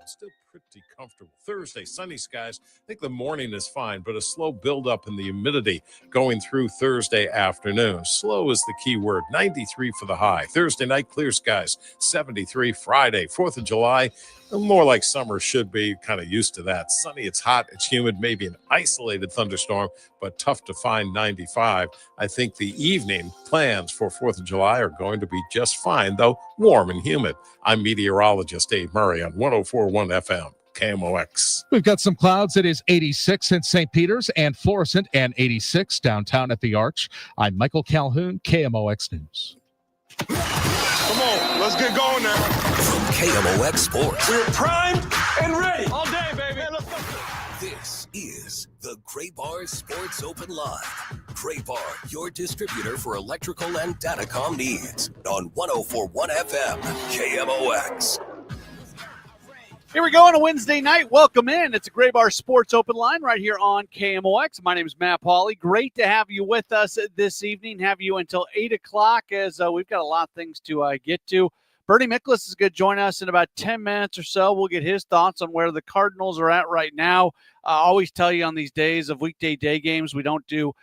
Still pretty comfortable. Thursday, sunny skies. I think the morning is fine, but a slow buildup in the humidity going through Thursday afternoon. Slow is the key word. 93 for the high. Thursday night, clear skies. 73 Friday, 4th of July. More like summer should be. Kind of used to that. Sunny, it's hot, it's humid, maybe an isolated thunderstorm, but tough to find. 95. I think the evening plans for 4th of July are going to be just fine, though warm and humid. I'm meteorologist Dave Murray on 104.1 FM. KMOX. We've got some clouds. It is 86 in St. Peter's and Florissant and 86 downtown at the Arch. I'm Michael Calhoun, KMOX News. Come on, let's get going now. From KMOX Sports. We're primed and ready. All day, baby. Man, let's go. This is the Gray Bar Sports Open Live. Gray Bar, your distributor for electrical and datacom needs on 104.1 FM, KMOX. Here we go on a Wednesday night. Welcome in. It's a Gray Bar Sports Open Line right here on KMOX. My name is Matt Pauley. Great to have you with us this evening. Have you until 8 o'clock as we've got a lot of things to get to. Bernie Miklasz is going to join us in about 10 minutes or so. We'll get his thoughts on where the Cardinals are at right now. I always tell you on these days of weekday day games, we don't do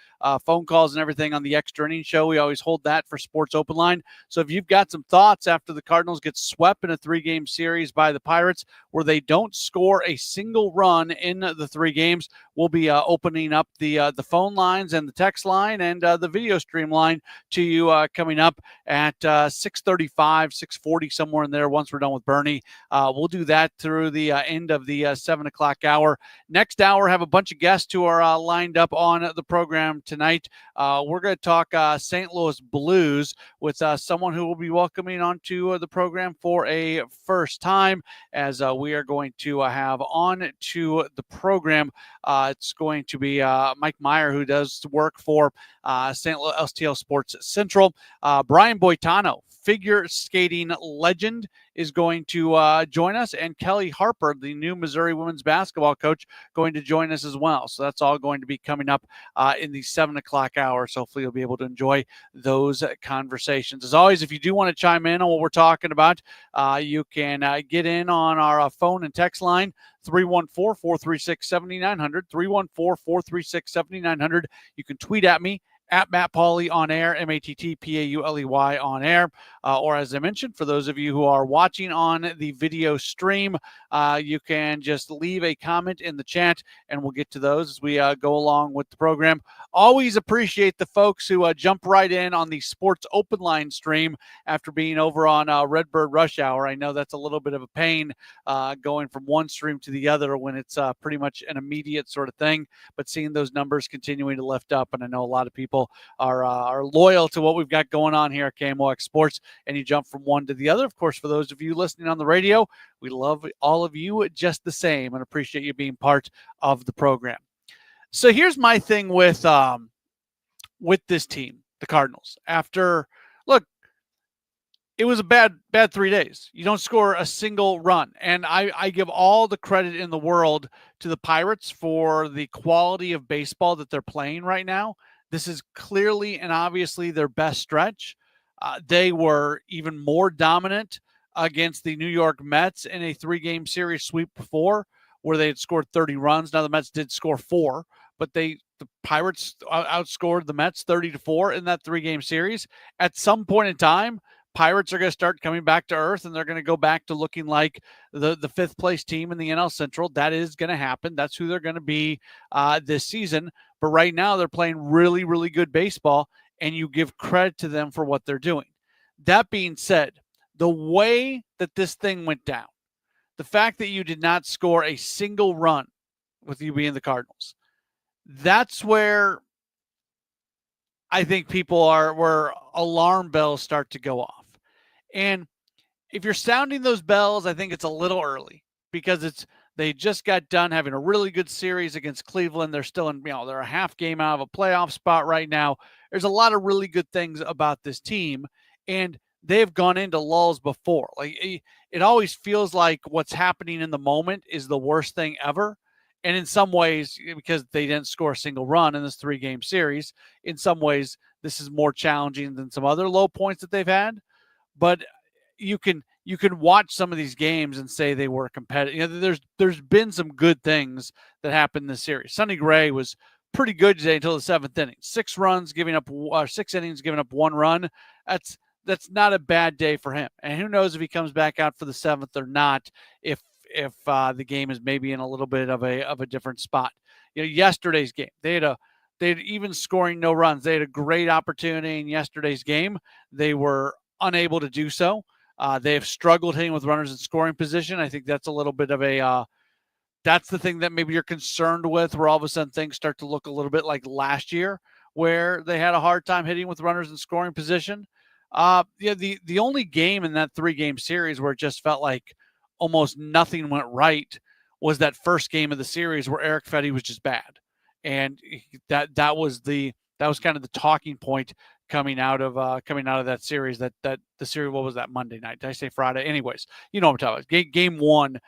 phone calls and everything on the extra inning show. We always hold that for Sports Open Line. So if you've got some thoughts after the Cardinals get swept in a 3-game series by the Pirates where they don't score a single run in the 3 games, we'll be opening up the phone lines and the text line and the video stream line to you coming up at 6:35, 6:40, somewhere in there once we're done with Bernie. We'll do that through the end of the 7 o'clock hour. Next hour, have a bunch of guests who are lined up on the program tonight. We're going to talk St. Louis Blues with someone who will be welcoming onto the program for a first time as we are going to have on to the program. It's going to be Mike Meyer, who does work for St. Louis STL Sports Central. Brian Boitano, figure skating legend, is going to join us, and Kelly Harper, the new Missouri women's basketball coach, going to join us as well. So that's all going to be coming up in the 7 o'clock hour. So hopefully you'll be able to enjoy those conversations. As always, if you do want to chime in on what we're talking about, you can get in on our phone and text line, 314-436-7900, 314-436-7900. You can tweet at me, at Matt Pauley on air, MattPauley on air. Or as I mentioned, for those of you who are watching on the video stream, you can just leave a comment in the chat and we'll get to those as we go along with the program. Always appreciate the folks who jump right in on the Sports Open Line stream after being over on Redbird Rush Hour. I know that's a little bit of a pain going from one stream to the other when it's pretty much an immediate sort of thing, but seeing those numbers continuing to lift up, and I know a lot of people are loyal to what we've got going on here at KMOX Sports, and you jump from one to the other. Of course, for those of you listening on the radio, we love all of you just the same and appreciate you being part of the program. So here's my thing with this team, the Cardinals. Look, it was a bad 3 days. You don't score a single run. And I give all the credit in the world to the Pirates for the quality of baseball that they're playing right now. This is clearly and obviously their best stretch. They were even more dominant against the New York Mets in a 3-game series sweep before, where they had scored 30 runs. Now the Mets did score 4, but the Pirates outscored the Mets 30-4 in that 3-game series. At some point in time, Pirates are going to start coming back to earth, and they're going to go back to looking like the 5th place team in the NL Central. That is going to happen. That's who they're going to be this season. But right now they're playing really, really good baseball, and you give credit to them for what they're doing. That being said, the way that this thing went down, the fact that you did not score a single run with you being the Cardinals, that's where I think where alarm bells start to go off. And if you're sounding those bells, I think it's a little early because they just got done having a really good series against Cleveland. They're still they're a half game out of a playoff spot right now. There's a lot of really good things about this team, and they've gone into lulls before. Like it always feels like what's happening in the moment is the worst thing ever. And in some ways, because they didn't score a single run in this 3-game series, in some ways, this is more challenging than some other low points that they've had. But, you can watch some of these games and say they were competitive. There's been some good things that happened in this series. Sonny Gray was pretty good today until the 7th inning. 6 innings, giving up 1 run. That's not a bad day for him. And who knows if he comes back out for the 7th or not, if the game is maybe in a little bit of a different spot. Yesterday's game, they had even scoring no runs. They had a great opportunity in yesterday's game. They were unable to do so. They have struggled hitting with runners in scoring position. I think that's a little bit of that's the thing that maybe you're concerned with, where all of a sudden things start to look a little bit like last year, where they had a hard time hitting with runners in scoring position. The only game in that 3-game series where it just felt like almost nothing went right was that first game of the series where Eric Fedde was just bad. And that was kind of the talking point coming out of that series. That the series, what was that, Monday night? Did I say Friday? Anyways, you know what I'm talking about. Game 1,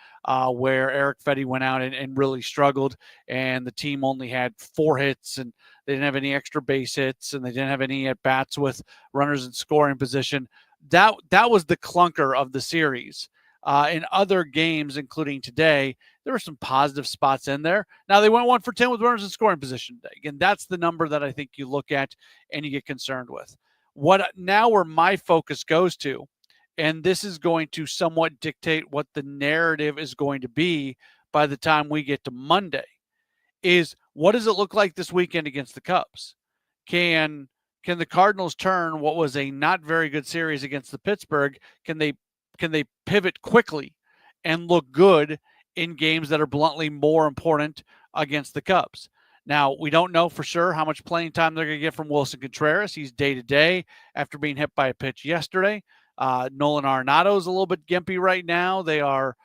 where Eric Fedde went out and really struggled, and the team only had 4 hits, and they didn't have any extra base hits, and they didn't have any at bats with runners in scoring position. That was the clunker of the series. In other games, including today, there were some positive spots in there. Now, they went 1 for 10 with runners in scoring position today. Again, that's the number that I think you look at and you get concerned with. Where my focus goes to, and this is going to somewhat dictate what the narrative is going to be by the time we get to Monday, is what does it look like this weekend against the Cubs? Can the Cardinals turn what was a not very good series against the Pittsburgh? Can they pivot quickly and look good in games that are bluntly more important against the Cubs? Now, we don't know for sure how much playing time they're going to get from Wilson Contreras. He's day-to-day after being hit by a pitch yesterday. Nolan Arenado is a little bit gimpy right now. They're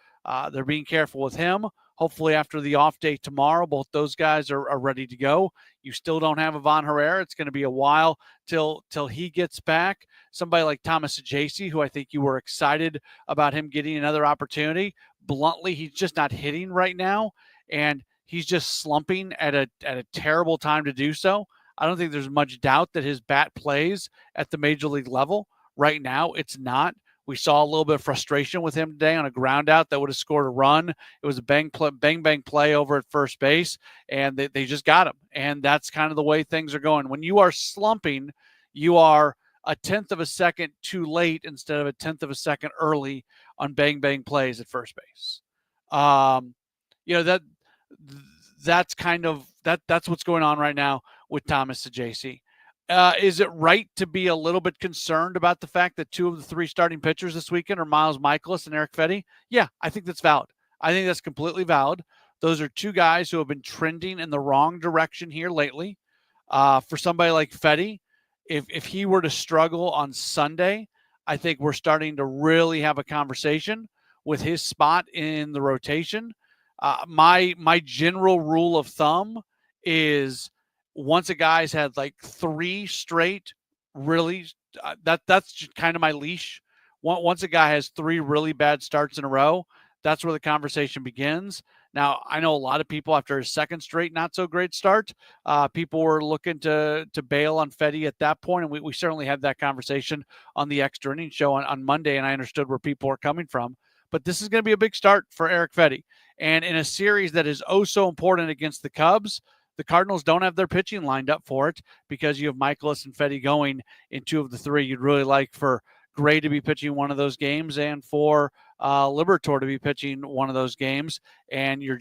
being careful with him. Hopefully after the off day tomorrow, both those guys are ready to go. You still don't have Ivan Herrera. It's going to be a while till he gets back. Somebody like Thomas Ajayci, who I think you were excited about him getting another opportunity. Bluntly, he's just not hitting right now, and he's just slumping at a terrible time to do so. I don't think there's much doubt that his bat plays at the major league level. Right now, it's not. We saw a little bit of frustration with him today on a ground out that would have scored a run. It was a bang play over at first base, and they just got him. And that's kind of the way things are going. When you are slumping, you are a 1/10 of a second too late instead of a 1/10 of a second early on bang plays at first base. That's kind of that's what's going on right now with Thomas Ajayci. Is it right to be a little bit concerned about the fact that 2 of the 3 starting pitchers this weekend are Miles Mikolas and Eric Fedde? Yeah, I think that's valid. I think that's completely valid. Those are 2 guys who have been trending in the wrong direction here lately. For somebody like Fedde, if he were to struggle on Sunday, I think we're starting to really have a conversation with his spot in the rotation. My general rule of thumb is, once a guy's had like 3 straight, really, that's kind of my leash. Once a guy has 3 really bad starts in a row, that's where the conversation begins. Now, I know a lot of people after his 2nd straight not so great start, people were looking to bail on Fedde at that point, and we certainly had that conversation on the Extra Innings show on Monday, and I understood where people are coming from. But this is going to be a big start for Eric Fedde. And in a series that is oh so important against the Cubs, the Cardinals don't have their pitching lined up for it, because you have Mikolas and Fedde going in 2 of the 3. You'd really like for Gray to be pitching one of those games and for Liberatore to be pitching one of those games, and you're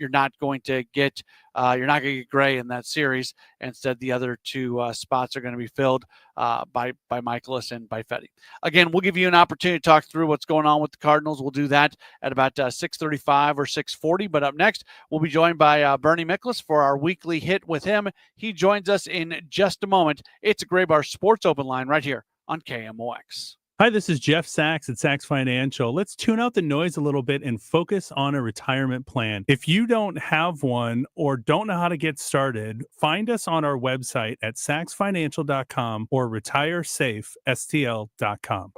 not going to get Gray in that series. Instead, the other 2 spots are going to be filled by Mikolas and by Fedde. Again, we'll give you an opportunity to talk through what's going on with the Cardinals. We'll do that at about 6:35 or 6:40. But up next, we'll be joined by Bernie Miklasz for our weekly hit with him. He joins us in just a moment. It's a Gray Bar Sports Open Line right here on KMOX. Hi, this is Jeff Sachs at Sachs Financial. Let's tune out the noise a little bit and focus on a retirement plan. If you don't have one or don't know how to get started, find us on our website at saxfinancial.com or retiresafestl.com.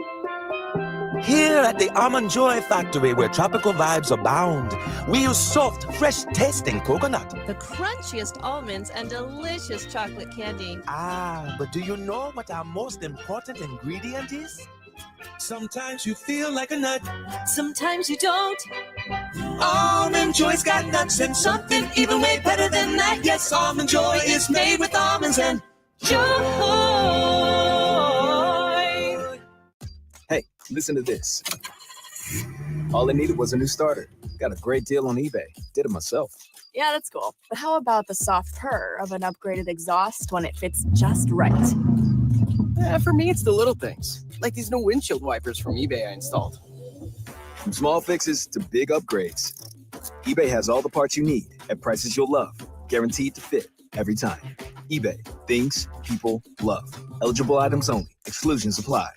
Here at the Almond Joy Factory, where tropical vibes abound, we use soft, fresh-tasting coconut. The crunchiest almonds and delicious chocolate candy. Ah, but do you know what our most important ingredient is? Sometimes you feel like a nut. Sometimes you don't. Almond Joy's got nuts and something even way better than that. Yes, Almond Joy is made with almonds and Joy. Hey, listen to this. All I needed was a new starter. Got a great deal on eBay. Did it myself. Yeah, that's cool. But how about the soft purr of an upgraded exhaust when it fits just right? For me, it's the little things, like these new windshield wipers from eBay I installed. From small fixes to big upgrades, eBay has all the parts you need at prices you'll love, guaranteed to fit every time. eBay, things people love. Eligible items only. Exclusions apply.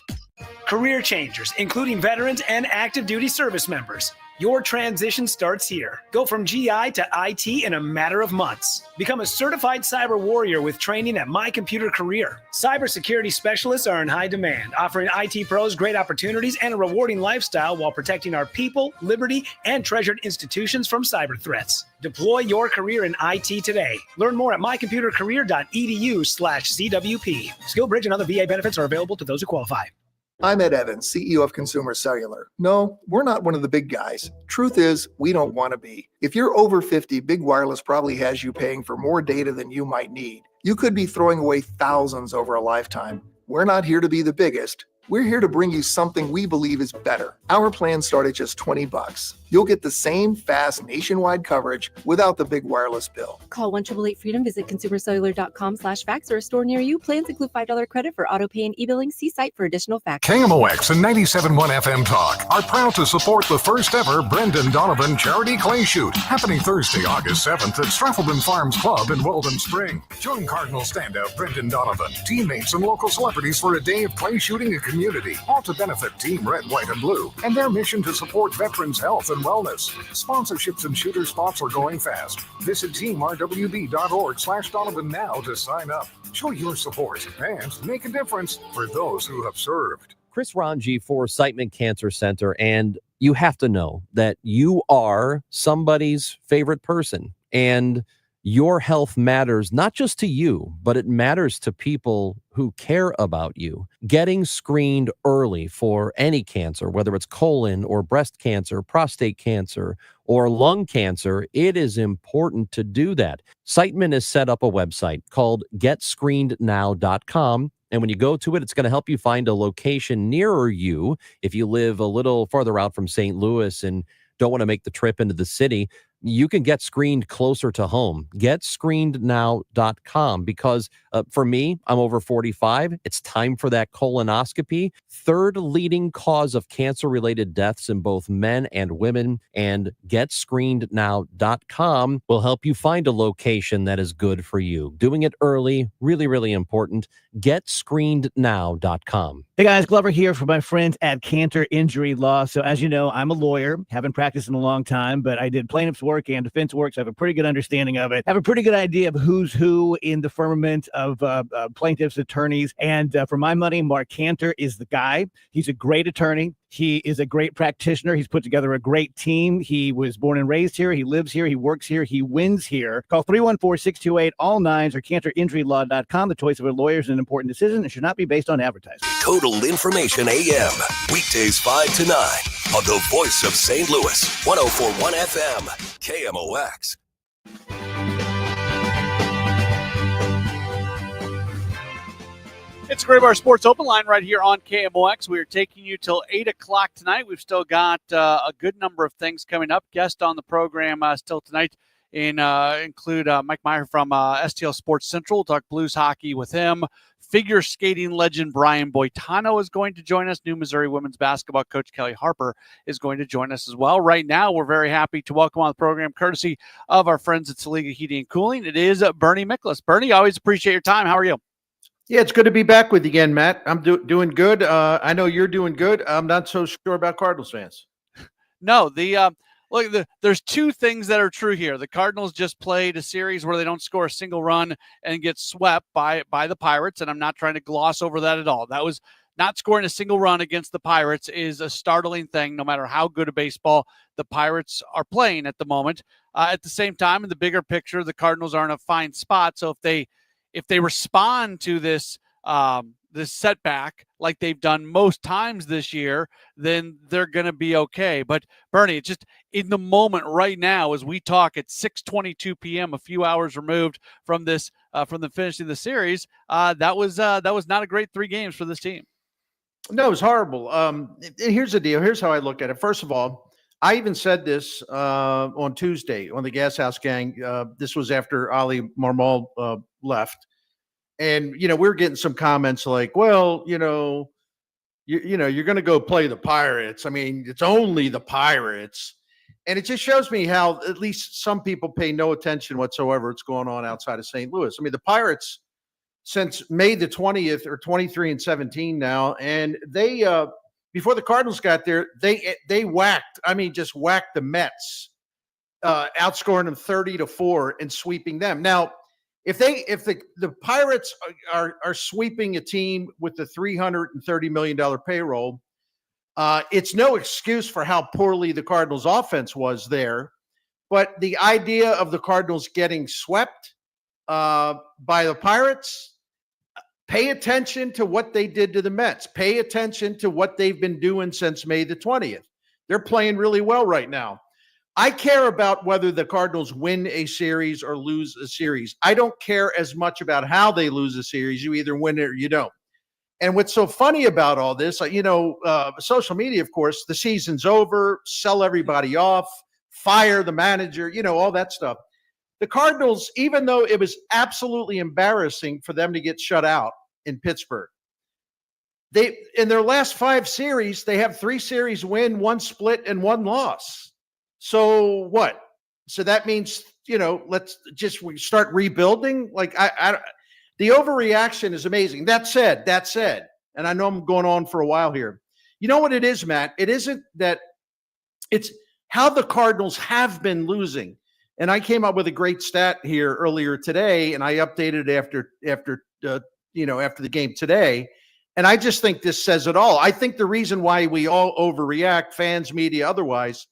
Career changers, including veterans and active duty service members. Your transition starts here. Go from GI to IT in a matter of months. Become a certified cyber warrior with training at My Computer Career. Cybersecurity specialists are in high demand, offering IT pros great opportunities and a rewarding lifestyle while protecting our people, liberty, and treasured institutions from cyber threats. Deploy your career in IT today. Learn more at mycomputercareer.edu/CWP. SkillBridge and other VA benefits are available to those who qualify. I'm Ed Evans, CEO of Consumer Cellular. No, we're not one of the big guys. Truth is, we don't want to be. If you're over 50, Big Wireless probably has you paying for more data than you might need. You could be throwing away thousands over a lifetime. We're not here to be the biggest. We're here to bring you something we believe is better. Our plans start at just $20. You'll get the same fast nationwide coverage without the big wireless bill. Call 1-888-FREEDOM, visit consumercellular.com/facts or a store near you. Plans include $5 credit for auto pay and e-billing. See site for additional facts. KMOX and 97.1 FM Talk are proud to support the first ever Brendan Donovan Charity Clay Shoot, happening Thursday, August 7th at Straffleton Farms Club in Weldon Spring. Join Cardinal standout Brendan Donovan, teammates, and local celebrities for a day of clay shooting and community, all to benefit Team Red, White, and Blue and their mission to support veterans' health and wellness. Sponsorships and shooter spots are going fast. Visit teamrwb.org/Donovan now to sign up. Show your support and make a difference for those who have served. Chris Ranji for Siteman Cancer Center, and you have to know that you are somebody's favorite person, and your health matters not just to you, but it matters to people who care about you. Getting screened early for any cancer, whether it's colon or breast cancer, prostate cancer, or lung cancer, it is important to do that. Siteman has set up a website called GetScreenedNow.com. And when you go to it, it's going to help you find a location nearer you. If you live a little farther out from St. Louis and don't want to make the trip into the city, you can get screened closer to home. GetScreenedNow.com, because for me, I'm over 45. It's time for that colonoscopy. Third leading cause of cancer-related deaths in both men and women. And GetScreenedNow.com will help you find a location that is good for you. Doing it early, really, really important. GetScreenedNow.com. Hey guys, Glover here for my friends at Cantor Injury Law. So as you know, I'm a lawyer, haven't practiced in a long time, but I did plaintiff's work and defense work, so I have a pretty good understanding of it. I have a pretty good idea of who's who in the firmament of plaintiffs' attorneys. And for my money, Mark Cantor is the guy. He's a great attorney. He is a great practitioner. He's put together a great team. He was born and raised here. He lives here. He works here. He wins here. Call 314-628-ALL-9s or CantorInjuryLaw.com. The choice of a lawyer is an important decision and should not be based on advertising. Total Information AM, weekdays 5 to 9 on the voice of St. Louis, 104.1 FM, KMOX. It's Gray Bar Sports Open Line right here on KMOX. We are taking you till 8 o'clock tonight. We've still got a good number of things coming up. Guest on the program still tonight include Mike Meyer from STL Sports Central. We'll talk Blues hockey with him. Figure skating legend Brian Boitano is going to join us. New Missouri women's basketball coach Kelly Harper is going to join us as well. Right now, we're very happy to welcome on the program, courtesy of our friends at Saliga Heating and Cooling. It is Bernie Miklas. Bernie, always appreciate your time. How are you? Yeah, it's good to be back with you again, Matt. I'm doing good. I know you're doing good. I'm not so sure about Cardinals fans. No, there's two things that are true here. The Cardinals just played a series where they don't score a single run and get swept by the Pirates, and I'm not trying to gloss over that at all. That was not scoring a single run against the Pirates is a startling thing, no matter how good a baseball the Pirates are playing at the moment. At the same time, in the bigger picture, the Cardinals are in a fine spot. So if they respond to this this setback like they've done most times this year, then they're going to be okay. But Bernie, it's just in the moment right now as we talk at 6:22 p.m., a few hours removed from this, from the finishing the series, that was not a great 3 games for this team. No, it was horrible. Here's the deal. Here's how I look at it. First of all, I even said this on Tuesday on the Gas House Gang. This was after Ali Marmol left. And, we were getting some comments like, well, you're going to go play the Pirates. I mean, it's only the Pirates. And it just shows me how at least some people pay no attention whatsoever what's going on outside of St. Louis. I mean, the Pirates, since May the 20th, are 23-17 now. And they, before the Cardinals got there, they whacked the Mets, outscoring them 30-4 and sweeping them. Now, if the Pirates are sweeping a team with the $330 million payroll, it's no excuse for how poorly the Cardinals offense was there. But the idea of the Cardinals getting swept by the Pirates, pay attention to what they did to the Mets. Pay attention to what they've been doing since May the 20th. They're playing really well right now. I care about whether the Cardinals win a series or lose a series. I don't care as much about how they lose a series. You either win it or you don't. And what's so funny about all this, social media, of course, the season's over, sell everybody off, fire the manager, all that stuff. The Cardinals, even though it was absolutely embarrassing for them to get shut out in Pittsburgh, in their last 5 series, they have 3 series win, 1 split, and 1 loss. So what? So that means, let's just start rebuilding. Like the overreaction is amazing. That said, and I know I'm going on for a while here. You know what it is, Matt? It isn't that, it's how the Cardinals have been losing. And I came up with a great stat here earlier today, and I updated after the game today. And I just think this says it all. I think the reason why we all overreact, fans, media, otherwise,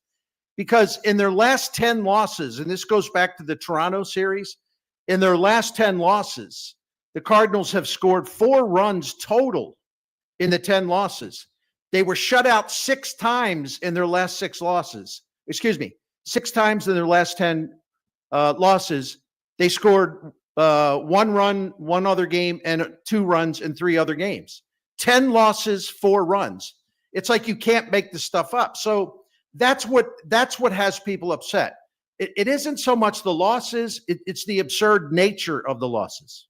because in their last 10 losses, and this goes back to the Toronto series, in their last 10 losses, the Cardinals have scored 4 runs total in the 10 losses. They were shut out 6 times in their last 6 losses. 6 times in their last 10 losses. They scored 1 run, 1 other game, and 2 runs in 3 other games. 10 losses, 4 runs. It's like you can't make this stuff up. So that's what has people upset. It isn't so much the losses, it's the absurd nature of the losses.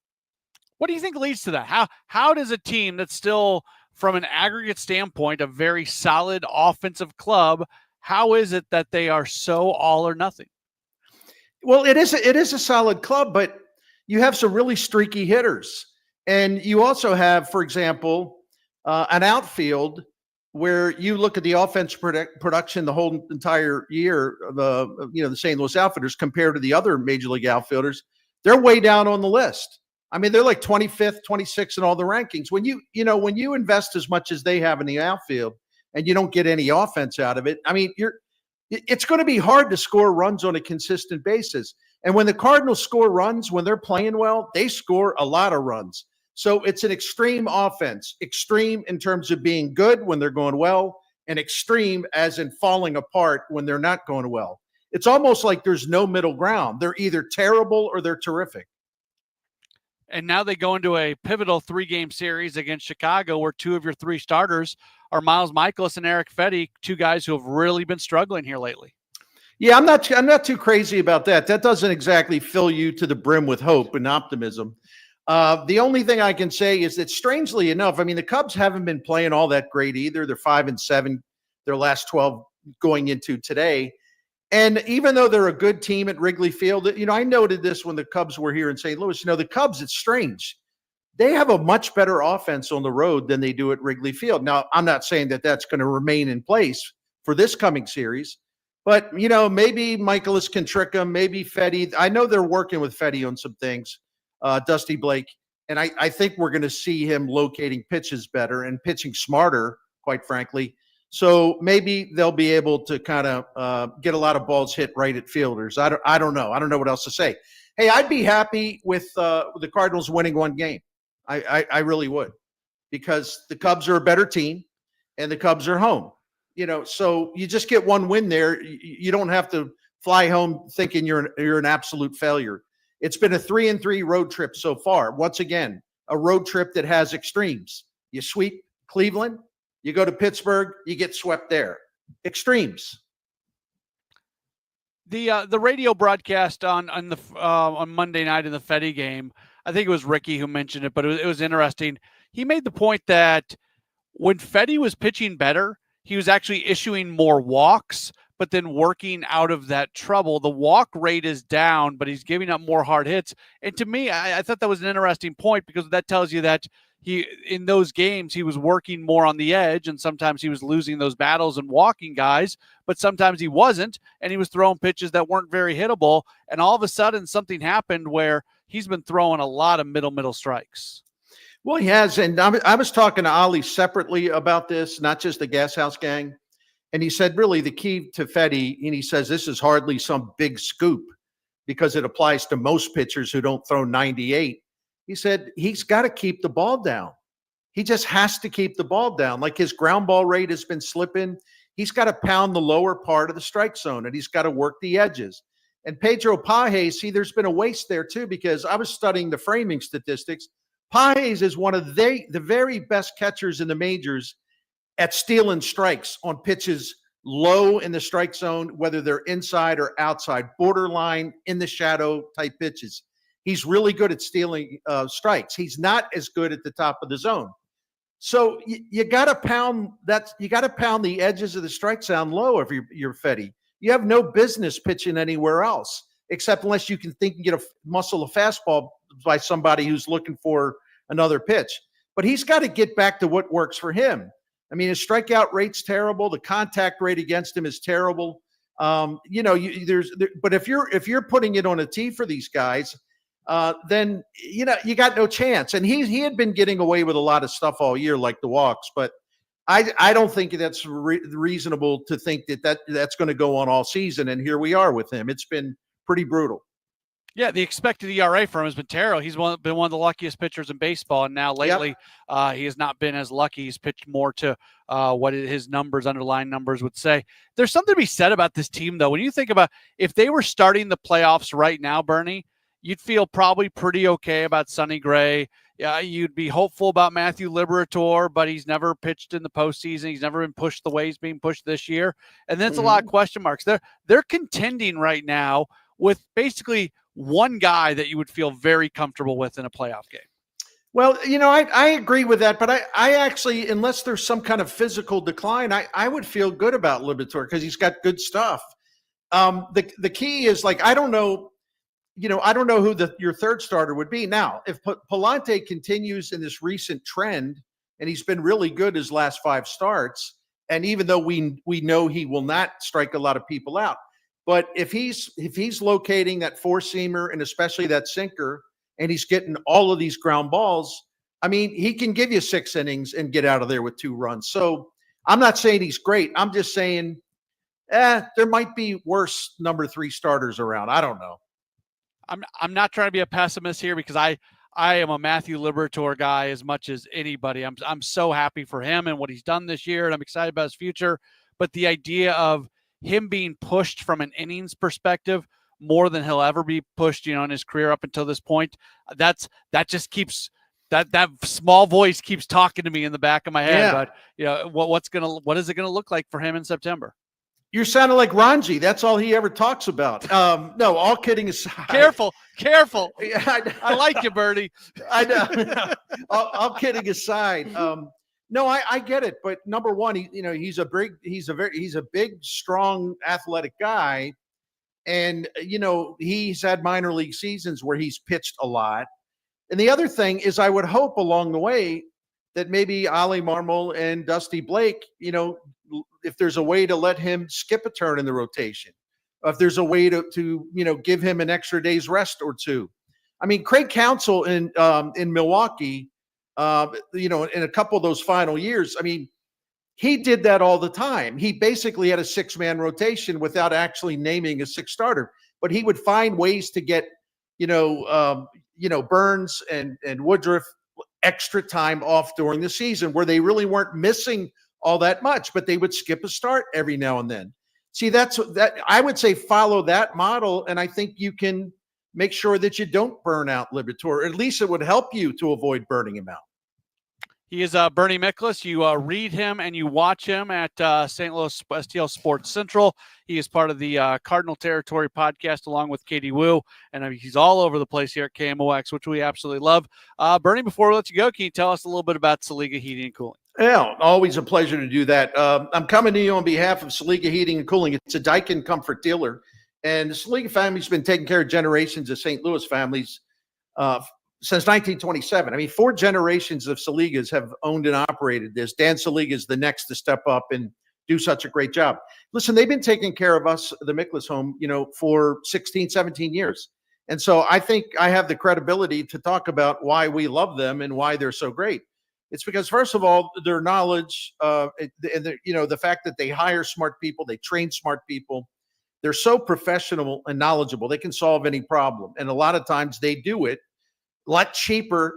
What do you think leads to that? How does a team that's still, from an aggregate standpoint, a very solid offensive club, how is it that they are so all or nothing? Well, it is a solid club, but you have some really streaky hitters. And you also have, for example, an outfield where you look at the offense production the whole entire year of the St. Louis Outfitters compared to the other major league outfielders, they're way down on the list. I mean, they're like 25th, 26th in all the rankings. When you invest as much as they have in the outfield and you don't get any offense out of it, I mean, it's going to be hard to score runs on a consistent basis. And when the Cardinals score runs, when they're playing well, they score a lot of runs. So it's an extreme offense, extreme in terms of being good when they're going well, and extreme as in falling apart when they're not going well. It's almost like there's no middle ground. They're either terrible or they're terrific. And now they go into a pivotal 3-game series against Chicago where 2 of your 3 starters are Miles Mikolas and Eric Fedde, 2 guys who have really been struggling here lately. Yeah, I'm not too crazy about that. That doesn't exactly fill you to the brim with hope and optimism. The only thing I can say is that, strangely enough, I mean, the Cubs haven't been playing all that great either. They're 5-7, their last 12 going into today. And even though they're a good team at Wrigley Field, I noted this when the Cubs were here in St. Louis. The Cubs, it's strange. They have a much better offense on the road than they do at Wrigley Field. Now, I'm not saying that that's going to remain in place for this coming series, but, maybe Mikolas can trick them, maybe Fedde. I know they're working with Fedde on some things, Dusty Blake, and I think we're going to see him locating pitches better and pitching smarter, quite frankly. So maybe they'll be able to kind of get a lot of balls hit right at fielders. I don't know. I don't know what else to say. Hey, I'd be happy with the Cardinals winning 1 game. I really would. because the Cubs are a better team and the Cubs are home. So you just get one win there. You don't have to fly home thinking you're an absolute failure. It's been a 3-3 road trip so far. Once again, a road trip that has extremes. You sweep Cleveland, you go to Pittsburgh, you get swept there. Extremes. The radio broadcast on Monday night in the Fetty game, I think it was Ricky who mentioned it, but it was interesting. He made the point that when Fetty was pitching better, he was actually issuing more walks, but then working out of that trouble. The walk rate is down, but he's giving up more hard hits. And to me, I thought that was an interesting point, because that tells you that in those games, he was working more on the edge, and sometimes he was losing those battles and walking guys, but sometimes he wasn't, and he was throwing pitches that weren't very hittable. And all of a sudden, something happened where he's been throwing a lot of middle strikes. Well, he has. And I was talking to Ali separately about this, not just the Gas House Gang. And he said, really, the key to Fetty, and he says this is hardly some big scoop because it applies to most pitchers who don't throw 98. He said he's got to keep the ball down. He just has to keep the ball down. Like, his ground ball rate has been slipping. He's got to pound the lower part of the strike zone, and he's got to work the edges. And Pedro Pages, see, there's been a waste there too, because I was studying the framing statistics. Pages is one of the very best catchers in the majors at stealing strikes on pitches low in the strike zone, whether they're inside or outside, borderline in the shadow type pitches. He's really good at stealing strikes. He's not as good at the top of the zone. So you got to pound that. You got to pound the edges of the strike zone low if you're Fetty. You have no business pitching anywhere else, except unless you can think and get a muscle a fastball by somebody who's looking for another pitch. But he's got to get back to what works for him. I mean, his strikeout rate's terrible. The contact rate against him is terrible. But if you're putting it on a tee for these guys, then you got no chance. And he had been getting away with a lot of stuff all year, like the walks. But I don't think that's reasonable to think that's going to go on all season. And here we are with him. It's been pretty brutal. Yeah, the expected ERA for him has been terrible. He's been one of the luckiest pitchers in baseball, and now lately he has not been as lucky. He's pitched more to what his underlying numbers would say. There's something to be said about this team, though. When you think about if they were starting the playoffs right now, Bernie, you'd feel probably pretty okay about Sonny Gray. Yeah, you'd be hopeful about Matthew Liberatore, but he's never pitched in the postseason. He's never been pushed the way he's being pushed this year. And then it's a lot of question marks. They're contending right now with basically one guy that you would feel very comfortable with in a playoff game. Well, I agree with that, but I actually, unless there's some kind of physical decline, I would feel good about Liberatore because he's got good stuff. The key is, like, I don't know who your third starter would be. Now, if Palante continues in this recent trend, and he's been really good his last 5 starts, and even though we know he will not strike a lot of people out, but if he's locating that four-seamer and especially that sinker, and he's getting all of these ground balls, I mean, he can give you 6 innings and get out of there with 2 runs. So I'm not saying he's great. I'm just saying there might be worse number 3 starters around. I don't know. I'm not trying to be a pessimist here, because I am a Matthew Liberatore guy as much as anybody. I'm so happy for him and what he's done this year, and I'm excited about his future. But the idea of him being pushed from an innings perspective more than he'll ever be pushed, in his career up until this point, that just keeps that small voice keeps talking to me in the back of my head. Yeah. But what is it gonna look like for him in September? You're sounding like Ranji. That's all he ever talks about. No, all kidding aside. Careful. Yeah, I like you, Bernie. I know. All kidding aside. No, I get it. But number one, he's a big, strong, athletic guy. And, he's had minor league seasons where he's pitched a lot. And the other thing is, I would hope along the way that maybe Ali Marmol and Dusty Blake, if there's a way to let him skip a turn in the rotation, if there's a way to give him an extra day's rest or 2. I mean, Craig Counsell in Milwaukee, in a couple of those final years, I mean, he did that all the time. He basically had a 6-man rotation without actually naming a 6th starter, but he would find ways to get, Burns and Woodruff extra time off during the season where they really weren't missing all that much, but they would skip a start every now and then. See, that I would say follow that model, and I think you can make sure that you don't burn out Liberatore, or at least it would help you to avoid burning him out. He is Bernie Miklasz. You read him and you watch him at St. Louis STL Sports Central. He is part of the Cardinal Territory podcast along with Katie Wu, and he's all over the place here at KMOX, which we absolutely love. Bernie, before we let you go, can you tell us a little bit about Saliga Heating and Cooling? Yeah, always a pleasure to do that. I'm coming to you on behalf of Saliga Heating and Cooling. It's a Daikin comfort dealer, and the Saliga family's been taking care of generations of St. Louis families since 1927. I mean, 4 generations of Saligas have owned and operated this. Dan Saliga is the next to step up and do such a great job. Listen, they've been taking care of us, the Miklasz home, for 16, 17 years. And so I think I have the credibility to talk about why we love them and why they're so great. It's because, first of all, their knowledge, and the fact that they hire smart people, they train smart people. They're so professional and knowledgeable. They can solve any problem. And a lot of times they do it a lot cheaper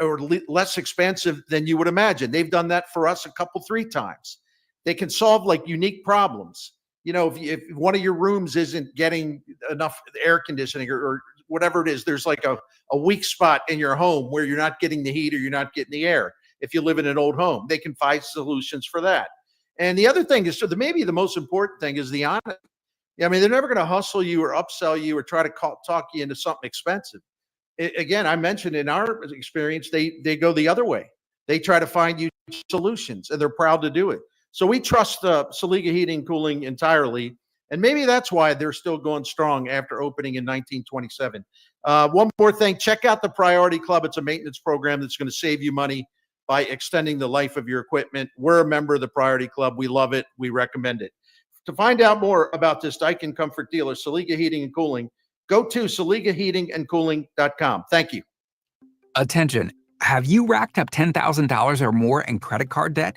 or less expensive than you would imagine. They've done that for us 3 times. They can solve like unique problems. If one of your rooms isn't getting enough air conditioning or whatever it is, there's like a weak spot in your home where you're not getting the heat or you're not getting the air. If you live in an old home, they can find solutions for that. And the other thing is, maybe the most important thing is the honesty. I mean, they're never going to hustle you or upsell you or try to talk you into something expensive. Again, I mentioned in our experience, they go the other way. They try to find you solutions, and they're proud to do it. So we trust Saliga Heating and Cooling entirely, and maybe that's why they're still going strong after opening in 1927. One more thing, check out the Priority Club. It's a maintenance program that's going to save you money by extending the life of your equipment. We're a member of the Priority Club. We love it. We recommend it. To find out more about this Daikin comfort dealer, Saliga Heating and Cooling, go to SaligaHeatingandCooling.com. Thank you. Attention. Have you racked up $10,000 or more in credit card debt?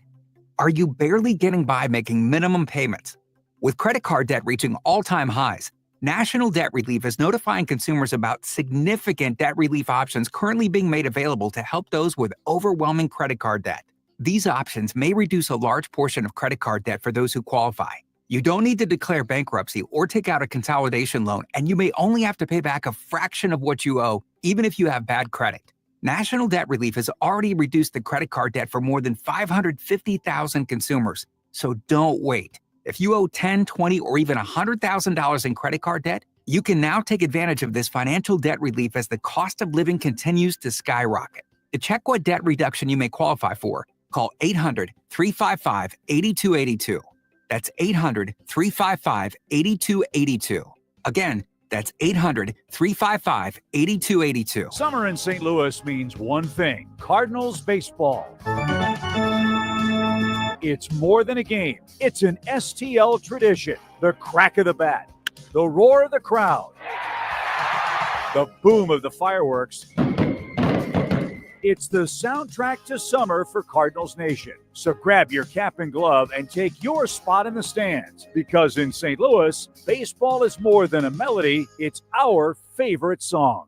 Are you barely getting by making minimum payments? With credit card debt reaching all-time highs, National Debt Relief is notifying consumers about significant debt relief options currently being made available to help those with overwhelming credit card debt. These options may reduce a large portion of credit card debt for those who qualify. You don't need to declare bankruptcy or take out a consolidation loan, and you may only have to pay back a fraction of what you owe, even if you have bad credit. National Debt Relief has already reduced the credit card debt for more than 550,000 consumers. So don't wait. If you owe $10,000, $20,000, or even $100,000 in credit card debt, you can now take advantage of this financial debt relief as the cost of living continues to skyrocket. To check what debt reduction you may qualify for, call 800-355-8282. That's 800-355-8282. Again, that's 800-355-8282. Summer in St. Louis means one thing: Cardinals baseball. It's more than a game. It's an STL tradition. The crack of the bat, the roar of the crowd, the boom of the fireworks. It's the soundtrack to summer for Cardinals Nation. So grab your cap and glove and take your spot in the stands, because in St. Louis, baseball is more than a melody. It's our favorite song.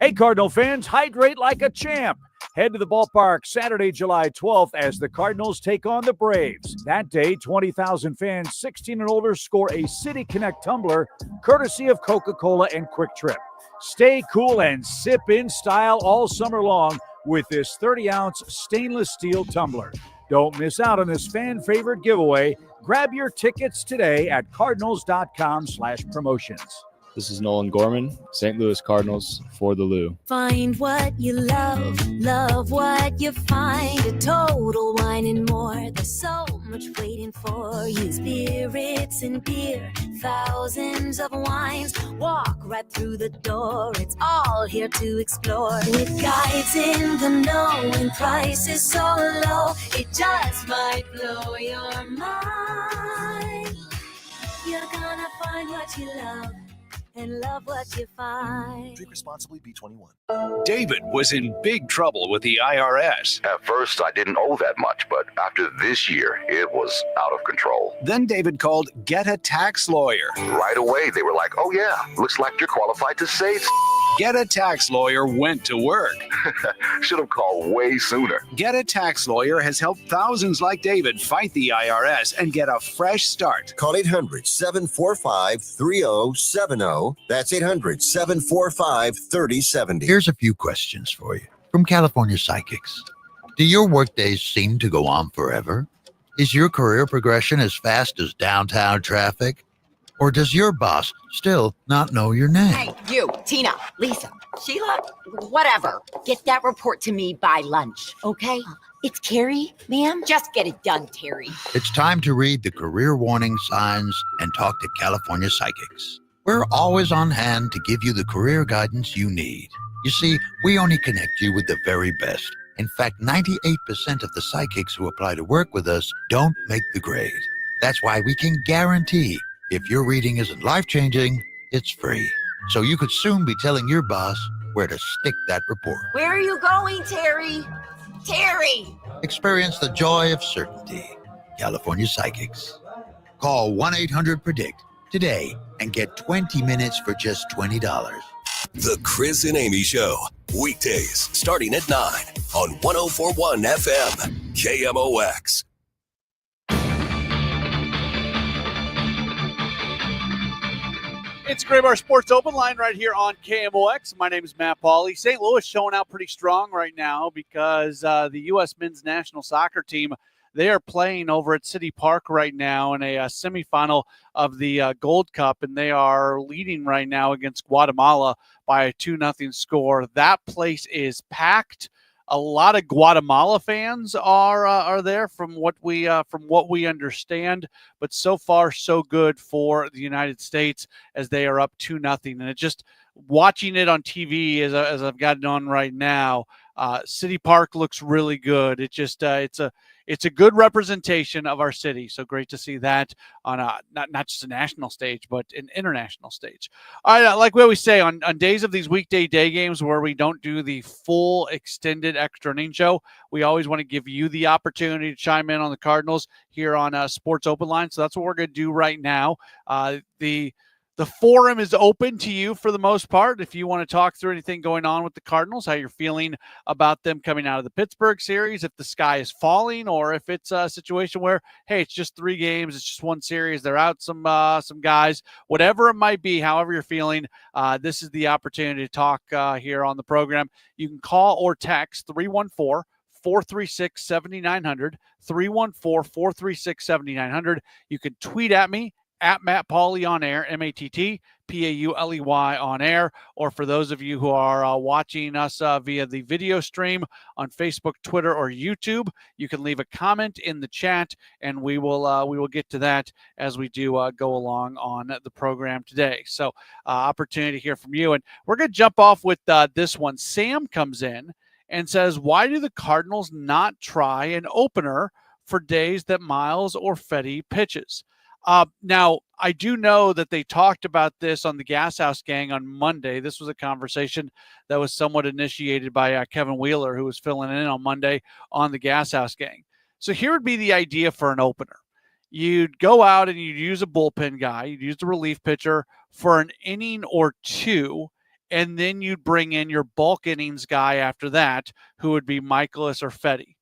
Hey, Cardinal fans, hydrate like a champ. Head to the ballpark Saturday, July 12th as the Cardinals take on the Braves. That day, 20,000 fans 16 and older score a City Connect tumbler courtesy of Coca-Cola and Quick Trip. Stay cool and sip in style all summer long with this 30-ounce stainless steel tumbler. Don't miss out on this fan-favorite giveaway. Grab your tickets today at cardinals.com/promotions. This is Nolan Gorman, St. Louis Cardinals for the Lou. Find what you love, love what you find. A total wine and more. There's so much waiting for you. Spirits and beer, thousands of wines. Walk right through the door. It's all here to explore. With guides in the know and prices so low, it just might blow your mind. You're gonna find what you love and love what you find. Drink responsibly, B21. David was in big trouble with the IRS. At first, I didn't owe that much, but after this year, it was out of control. Then David called Get a Tax Lawyer. Right away, they were like, oh yeah, looks like you're qualified to save. Get a Tax Lawyer went to work. Should have called way sooner. Get a Tax Lawyer has helped thousands like David fight the IRS and get a fresh start. Call 800-745-3070. That's 800-745-3070. Here's a few questions for you from California Psychics. Do your workdays seem to go on forever? Is your career progression as fast as downtown traffic? Or does your boss still not know your name? Hey, you, Tina, Lisa, Sheila, whatever. Get that report to me by lunch, okay? It's Terry, ma'am. Just get it done, Terry. It's time to read the career warning signs and talk to California Psychics. We're always on hand to give you the career guidance you need. You see, we only connect you with the very best. In fact, 98% of the psychics who apply to work with us don't make the grade. That's why we can guarantee if your reading isn't life-changing, it's free. So you could soon be telling your boss where to stick that report. Where are you going, Terry? Terry! Experience the joy of certainty. California Psychics. Call 1-800-PREDICT today and get 20 minutes for just $20. The Chris and Amy Show, weekdays starting at 9 on 104.1 FM, KMOX. It's Gray Bar Sports Open Line right here on KMOX. My name is Matt Pauley. St. Louis showing out pretty strong right now because the U.S. men's national soccer team, they are playing over at City Park right now in a semifinal of the Gold Cup, and they are leading right now against Guatemala by a 2-0 score. That place is packed. A lot of Guatemala fans are there from what we understand, but so far so good for the United States as they are up 2-0. And it just watching it on TV as I've got it on right now, City Park looks really good. It just it's a good representation of our city. So great to see that on not just a national stage, but an international stage. All right, like we always say, on days of these weekday day games where we don't do the full extended extra inning show, we always want to give you the opportunity to chime in on the Cardinals here on Sports Open Line. So that's what we're going to do right now. The forum is open to you for the most part. If you want to talk through anything going on with the Cardinals, how you're feeling about them coming out of the Pittsburgh series, if the sky is falling, or if it's a situation where, hey, it's just 3 games, it's just 1 series, they're out some guys, whatever it might be, however you're feeling, this is the opportunity to talk here on the program. You can call or text 314-436-7900, 314-436-7900. You can tweet at me at Matt Pauley on air, MattPauley on air, or for those of you who are watching us via the video stream on Facebook, Twitter, or YouTube, you can leave a comment in the chat, and we will get to that as we do go along on the program today. So opportunity to hear from you, and we're going to jump off with this one. Sam comes in and says, why do the Cardinals not try an opener for days that Miles or Fetty pitches? Now, I do know that they talked about this on the Gas House Gang on Monday. This was a conversation that was somewhat initiated by Kevin Wheeler, who was filling in on Monday on the Gas House Gang. So here would be the idea for an opener. You'd go out and you'd use a bullpen guy. You'd use the relief pitcher for an inning or 2, and then you'd bring in your bulk innings guy after that, who would be Michaelis or Fetty.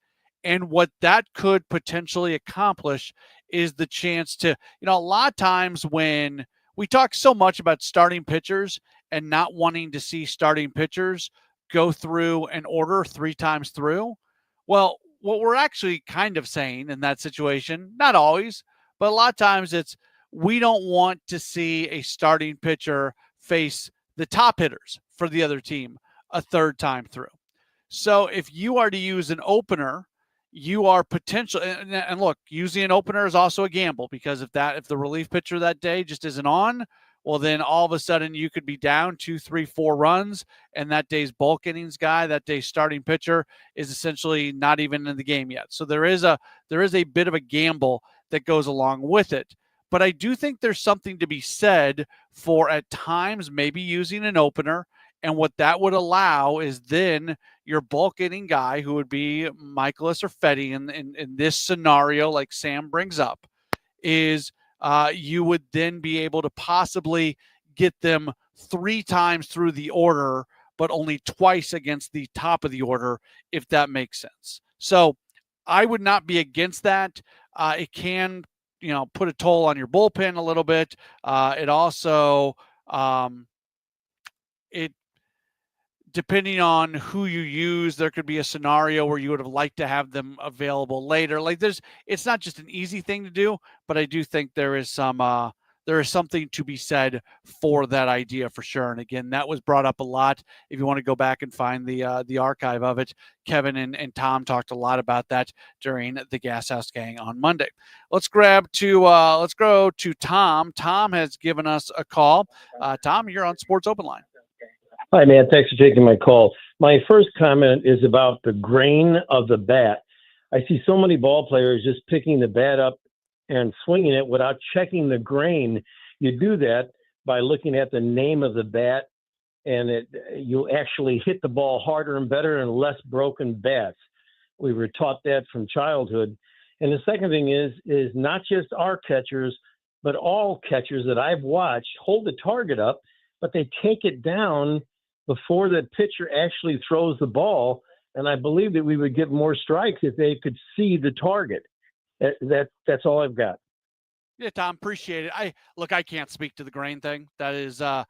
And what that could potentially accomplish is the chance to, a lot of times when we talk so much about starting pitchers and not wanting to see starting pitchers go through an order 3 times through. Well, what we're actually kind of saying in that situation, not always, but a lot of times it's we don't want to see a starting pitcher face the top hitters for the other team a 3rd time through. So if you are to use an opener, you are potential, and look, using an opener is also a gamble, because if the relief pitcher that day just isn't on, well, then all of a sudden you could be down 2, 3, 4 runs, and that day's bulk innings guy, that day's starting pitcher, is essentially not even in the game yet. So there is a bit of a gamble that goes along with it. But I do think there's something to be said for at times maybe using an opener. And what that would allow is then your bulk inning guy, who would be Michaelis or Fetty in this scenario, like Sam brings up, is you would then be able to possibly get them 3 times through the order but only twice against the top of the order, if that makes sense. So I would not be against that. It can, put a toll on your bullpen a little bit. It also, it depending on who you use, there could be a scenario where you would have liked to have them available later. Like it's not just an easy thing to do, but I do think there is something to be said for that idea for sure. And again, that was brought up a lot. If you want to go back and find the archive of it, Kevin and Tom talked a lot about that during the Gas House Gang on Monday. Let's go to Tom. Tom has given us a call. Tom, you're on Sports Open Line. Hi, man. Thanks for taking my call. My first comment is about the grain of the bat. I see so many ball players just picking the bat up and swinging it without checking the grain. You do that by looking at the name of the bat, and you actually hit the ball harder and better and less broken bats. We were taught that from childhood. And the second thing is not just our catchers, but all catchers that I've watched hold the target up, but they take it down before the pitcher actually throws the ball. And I believe that we would get more strikes if they could see the target. That's all I've got. Yeah, Tom, appreciate it. I can't speak to the grain thing. That is, I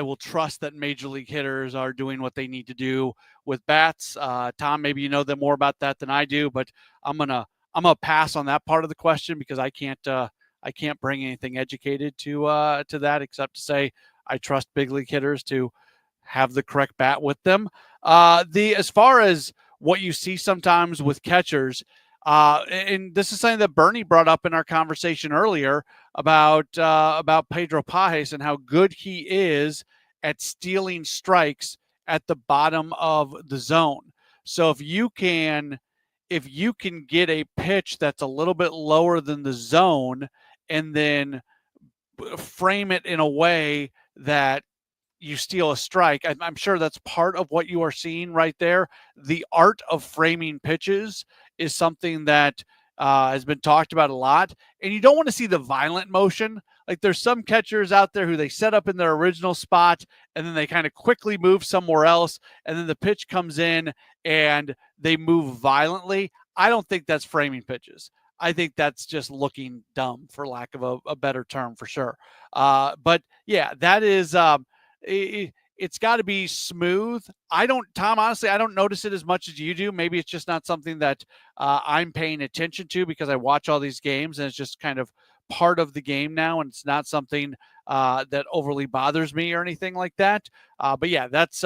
will trust that major league hitters are doing what they need to do with bats. Tom, maybe you know more about that than I do, but I'm gonna pass on that part of the question because I can't bring anything educated to that except to say I trust big league hitters to have the correct bat with them. As far as what you see sometimes with catchers, and this is something that Bernie brought up in our conversation earlier about Pedro Pages and how good he is at stealing strikes at the bottom of the zone. So if you can get a pitch that's a little bit lower than the zone and then frame it in a way that you steal a strike, I'm sure that's part of what you are seeing right there. The art of framing pitches is something that has been talked about a lot. And you don't want to see the violent motion. Like there's some catchers out there who they set up in their original spot and then they kind of quickly move somewhere else. And then the pitch comes in and they move violently. I don't think that's framing pitches. I think that's just looking dumb, for lack of a better term, for sure. But yeah, that is it's got to be smooth. Tom, honestly, I don't notice it as much as you do. Maybe it's just not something that I'm paying attention to because I watch all these games and it's just kind of part of the game now. And it's not something that overly bothers me or anything like that. But yeah, that's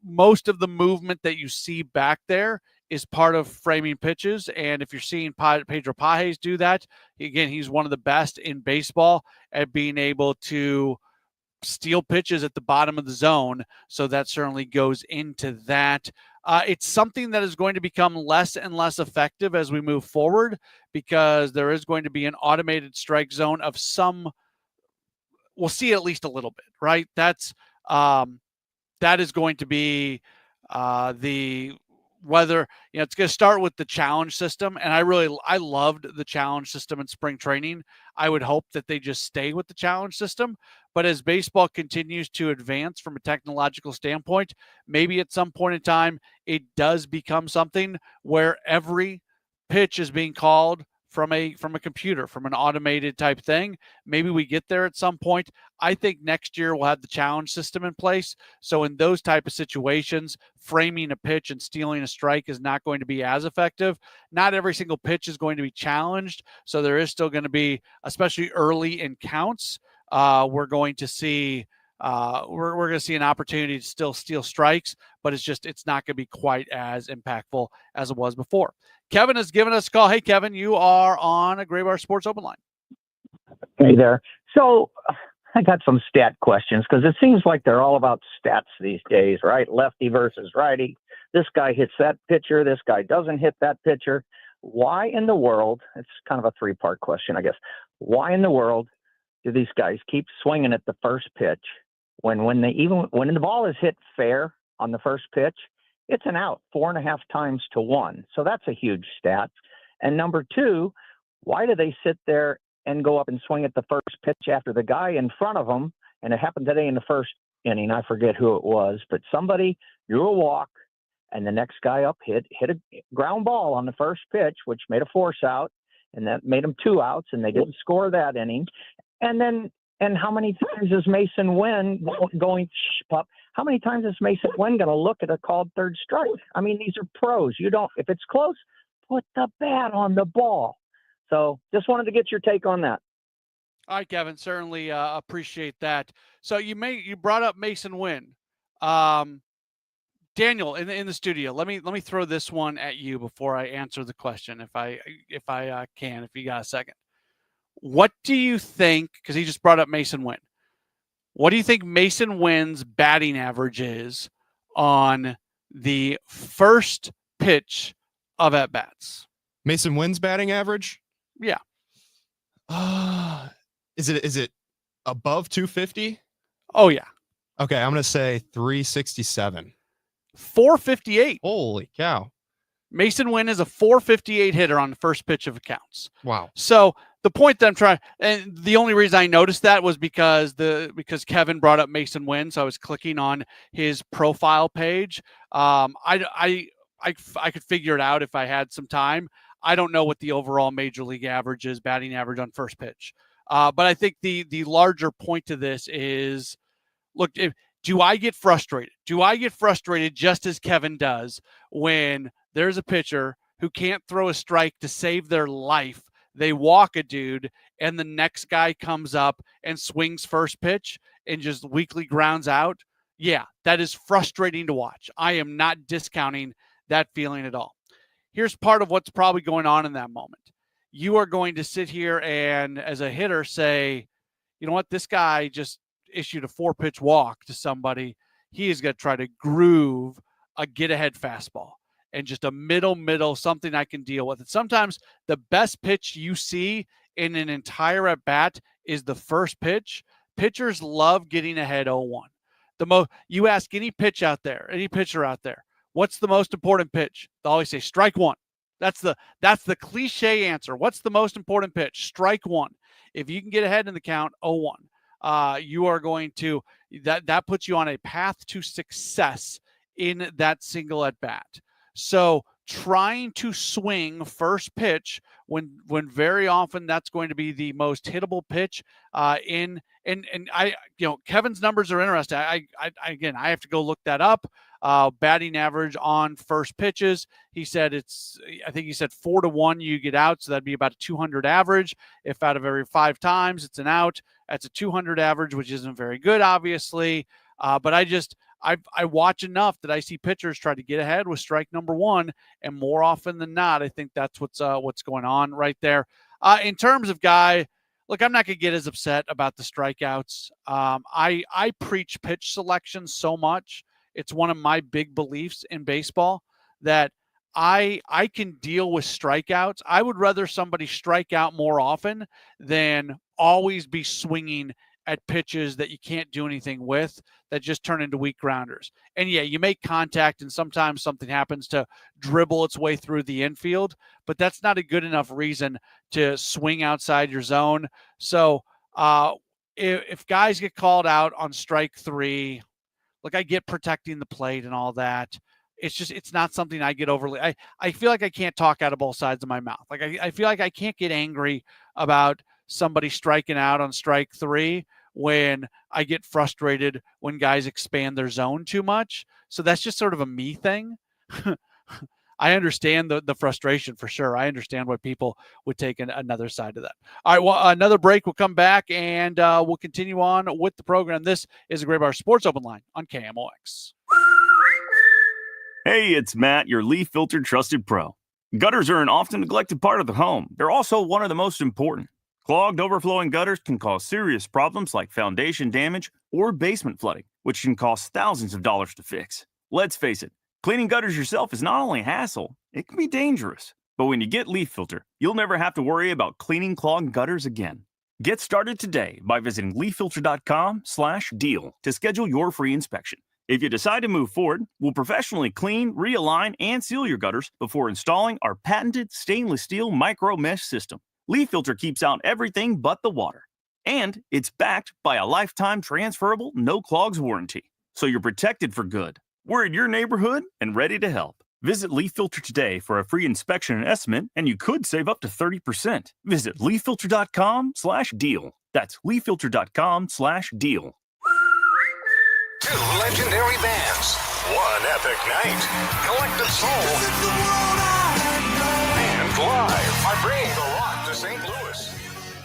most of the movement that you see back there is part of framing pitches. And if you're seeing Pedro Pages do that, again, he's one of the best in baseball at being able to steal pitches at the bottom of the zone. So that certainly goes into that. It's something that is going to become less and less effective as we move forward because there is going to be an automated strike zone of some, we'll see at least a little bit, right? That is going to be whether, it's going to start with the challenge system. And I loved the challenge system in spring training. I would hope that they just stay with the challenge system. But as baseball continues to advance from a technological standpoint, maybe at some point in time, it does become something where every pitch is being called from a computer, from an automated type thing. Maybe we get there at some point. I think next year we'll have the challenge system in place. So in those type of situations, framing a pitch and stealing a strike is not going to be as effective. Not every single pitch is going to be challenged. So there is still going to be, especially early in counts, we're going to see we're going to see an opportunity to still steal strikes, but it's not going to be quite as impactful as it was before. Kevin has given us a call. Hey, Kevin, you are on a Gray Bar Sports Open Line. Hey there. So I got some stat questions because it seems like they're all about stats these days, right? Lefty versus righty. This guy hits that pitcher. This guy doesn't hit that pitcher. Why in the world? It's kind of a three-part question, I guess. Why in the world do these guys keep swinging at the first pitch when the ball is hit fair on the first pitch, it's an out 4.5 times to 1. So that's a huge stat. And number two, why do they sit there and go up and swing at the first pitch after the guy in front of them, and it happened today in the first inning, I forget who it was, but somebody drew a walk, and the next guy up hit a ground ball on the first pitch, which made a force out, and that made them 2 outs, and they didn't score that inning. And how many times is Mason Wynn going, pup? How many times is Mason Wynn going to look at a called third strike? I mean, these are pros. If it's close, put the bat on the ball. So just wanted to get your take on that. All right, Kevin, certainly appreciate that. So you brought up Mason Wynn. Daniel in the studio, let me throw this one at you before I answer the question, if I can, if you got a second. What do you think, because he just brought up Mason Wynn, what do you think Mason Wynn's batting average is on the first pitch of at-bats? Mason Wynn's batting average? Yeah. Is it above 250? Oh, yeah. Okay, I'm going to say 367. 458. Holy cow. Mason Wynn is a 458 hitter on the first pitch of accounts. Wow. So the point that I'm trying, and the only reason I noticed that was because Kevin brought up Mason Wynn, so I was clicking on his profile page. I could figure it out if I had some time. I don't know what the overall major league average is, batting average on first pitch. But I think the larger point to this is, look, do I get frustrated? Do I get frustrated just as Kevin does when there's a pitcher who can't throw a strike to save their life? They walk a dude, and the next guy comes up and swings first pitch and just weakly grounds out. Yeah, that is frustrating to watch. I am not discounting that feeling at all. Here's part of what's probably going on in that moment. You are going to sit here and, as a hitter, say, you know what, this guy just issued a 4-pitch walk to somebody. He is going to try to groove a get-ahead fastball and just a middle, something I can deal with. And sometimes the best pitch you see in an entire at-bat is the first pitch. Pitchers love getting ahead 0-1. You ask any pitcher out there, what's the most important pitch? They'll always say strike one. That's the cliche answer. What's the most important pitch? Strike one. If you can get ahead in the count 0-1, you are going to that puts you on a path to success in that single at bat. So trying to swing first pitch when very often that's going to be the most hittable pitch and Kevin's numbers are interesting. I have to go look that up. Batting average on first pitches. He said I think he said 4-1 you get out, so that'd be about a 200 average. If out of every 5 times it's an out, that's a 200 average, which isn't very good, obviously. But I watch enough that I see pitchers try to get ahead with strike number 1, and more often than not, I think that's what's going on right there. In terms of guy, look, I'm not going to get as upset about the strikeouts. I preach pitch selection so much. It's one of my big beliefs in baseball that I can deal with strikeouts. I would rather somebody strike out more often than always be swinging at pitches that you can't do anything with, that just turn into weak grounders. And yeah, you make contact and sometimes something happens to dribble its way through the infield, but that's not a good enough reason to swing outside your zone. So if guys get called out on strike 3, look, I get protecting the plate and all that. It's not something I get overly. I feel like I can't talk out of both sides of my mouth. Like I feel like I can't get angry about somebody striking out on strike 3 when I get frustrated when guys expand their zone too much. So that's just sort of a me thing. I understand the frustration for sure. I understand why people would take another side of that. All right, well, another break. We'll come back and we'll continue on with the program. This is the Gray Bar Sports Open Line on KMOX. Hey, it's Matt, your leaf filter trusted pro. Gutters are an often neglected part of the home. They're also one of the most important. Clogged, overflowing gutters can cause serious problems like foundation damage or basement flooding, which can cost thousands of dollars to fix. Let's face it, cleaning gutters yourself is not only a hassle, it can be dangerous. But when you get Leaf Filter, you'll never have to worry about cleaning clogged gutters again. Get started today by visiting leaffilter.com/deal to schedule your free inspection. If you decide to move forward, we'll professionally clean, realign, and seal your gutters before installing our patented stainless steel micro mesh system. Leaf Filter keeps out everything but the water. And it's backed by a lifetime transferable no clogs warranty. So you're protected for good. We're in your neighborhood and ready to help. Visit Leaf Filter today for a free inspection and estimate, and you could save up to 30%. Visit leaffilter.com/deal. That's leaffilter.com/deal. Two legendary bands, one epic night, Collective Soul, and Live are bringing the rock to St. Louis.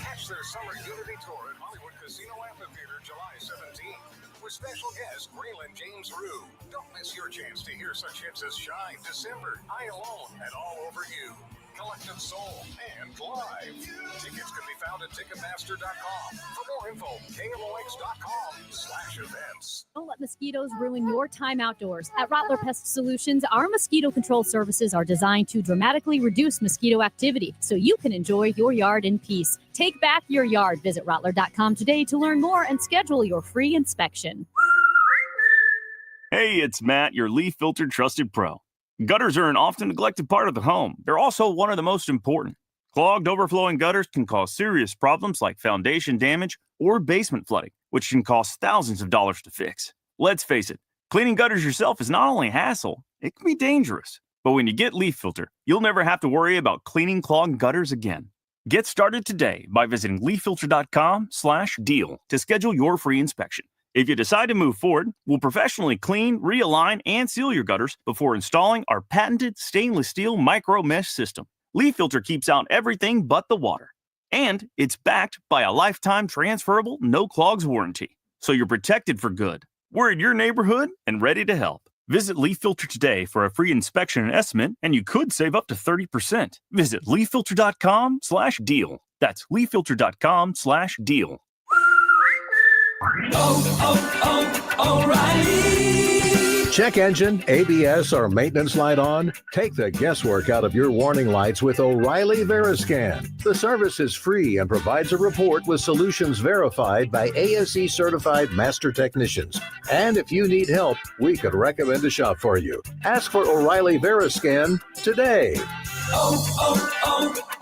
Catch their summer unity tour at Hollywood Casino Amphitheater July 17th with special guest Graylin James Rue. Don't miss your chance to hear such hits as Shine, December, I Alone, and All Over You. Collective Soul and Live. Tickets can be found at Ticketmaster.com. For more info, KMOX.com/events. Don't let mosquitoes ruin your time outdoors. At Rottler Pest Solutions, our mosquito control services are designed to dramatically reduce mosquito activity so you can enjoy your yard in peace. Take back your yard. Visit Rottler.com today to learn more and schedule your free inspection. Hey, it's Matt, your Leaf Filter trusted pro. Gutters are an often neglected part of the home. They're also one of the most important. Clogged, overflowing gutters can cause serious problems like foundation damage or basement flooding, which can cost thousands of dollars to fix. Let's face it, cleaning gutters yourself is not only a hassle, it can be dangerous. But when you get Leaf Filter, you'll never have to worry about cleaning clogged gutters again. Get started today by visiting leaffilter.com/deal to schedule your free inspection. If you decide to move forward, we'll professionally clean, realign, and seal your gutters before installing our patented stainless steel micro mesh system. Leaf Filter keeps out everything but the water. And it's backed by a lifetime transferable no clogs warranty. So you're protected for good. We're in your neighborhood and ready to help. Visit Leaf Filter today for a free inspection and estimate, and you could save up to 30%. Visit leaffilter.com/deal. That's leaffilter.com/deal. O'Reilly. Check engine, ABS, or maintenance light on? Take the guesswork out of your warning lights with O'Reilly Veriscan. The service is free and provides a report with solutions verified by ASE certified master technicians. And if you need help, we could recommend a shop for you. Ask for O'Reilly Veriscan today.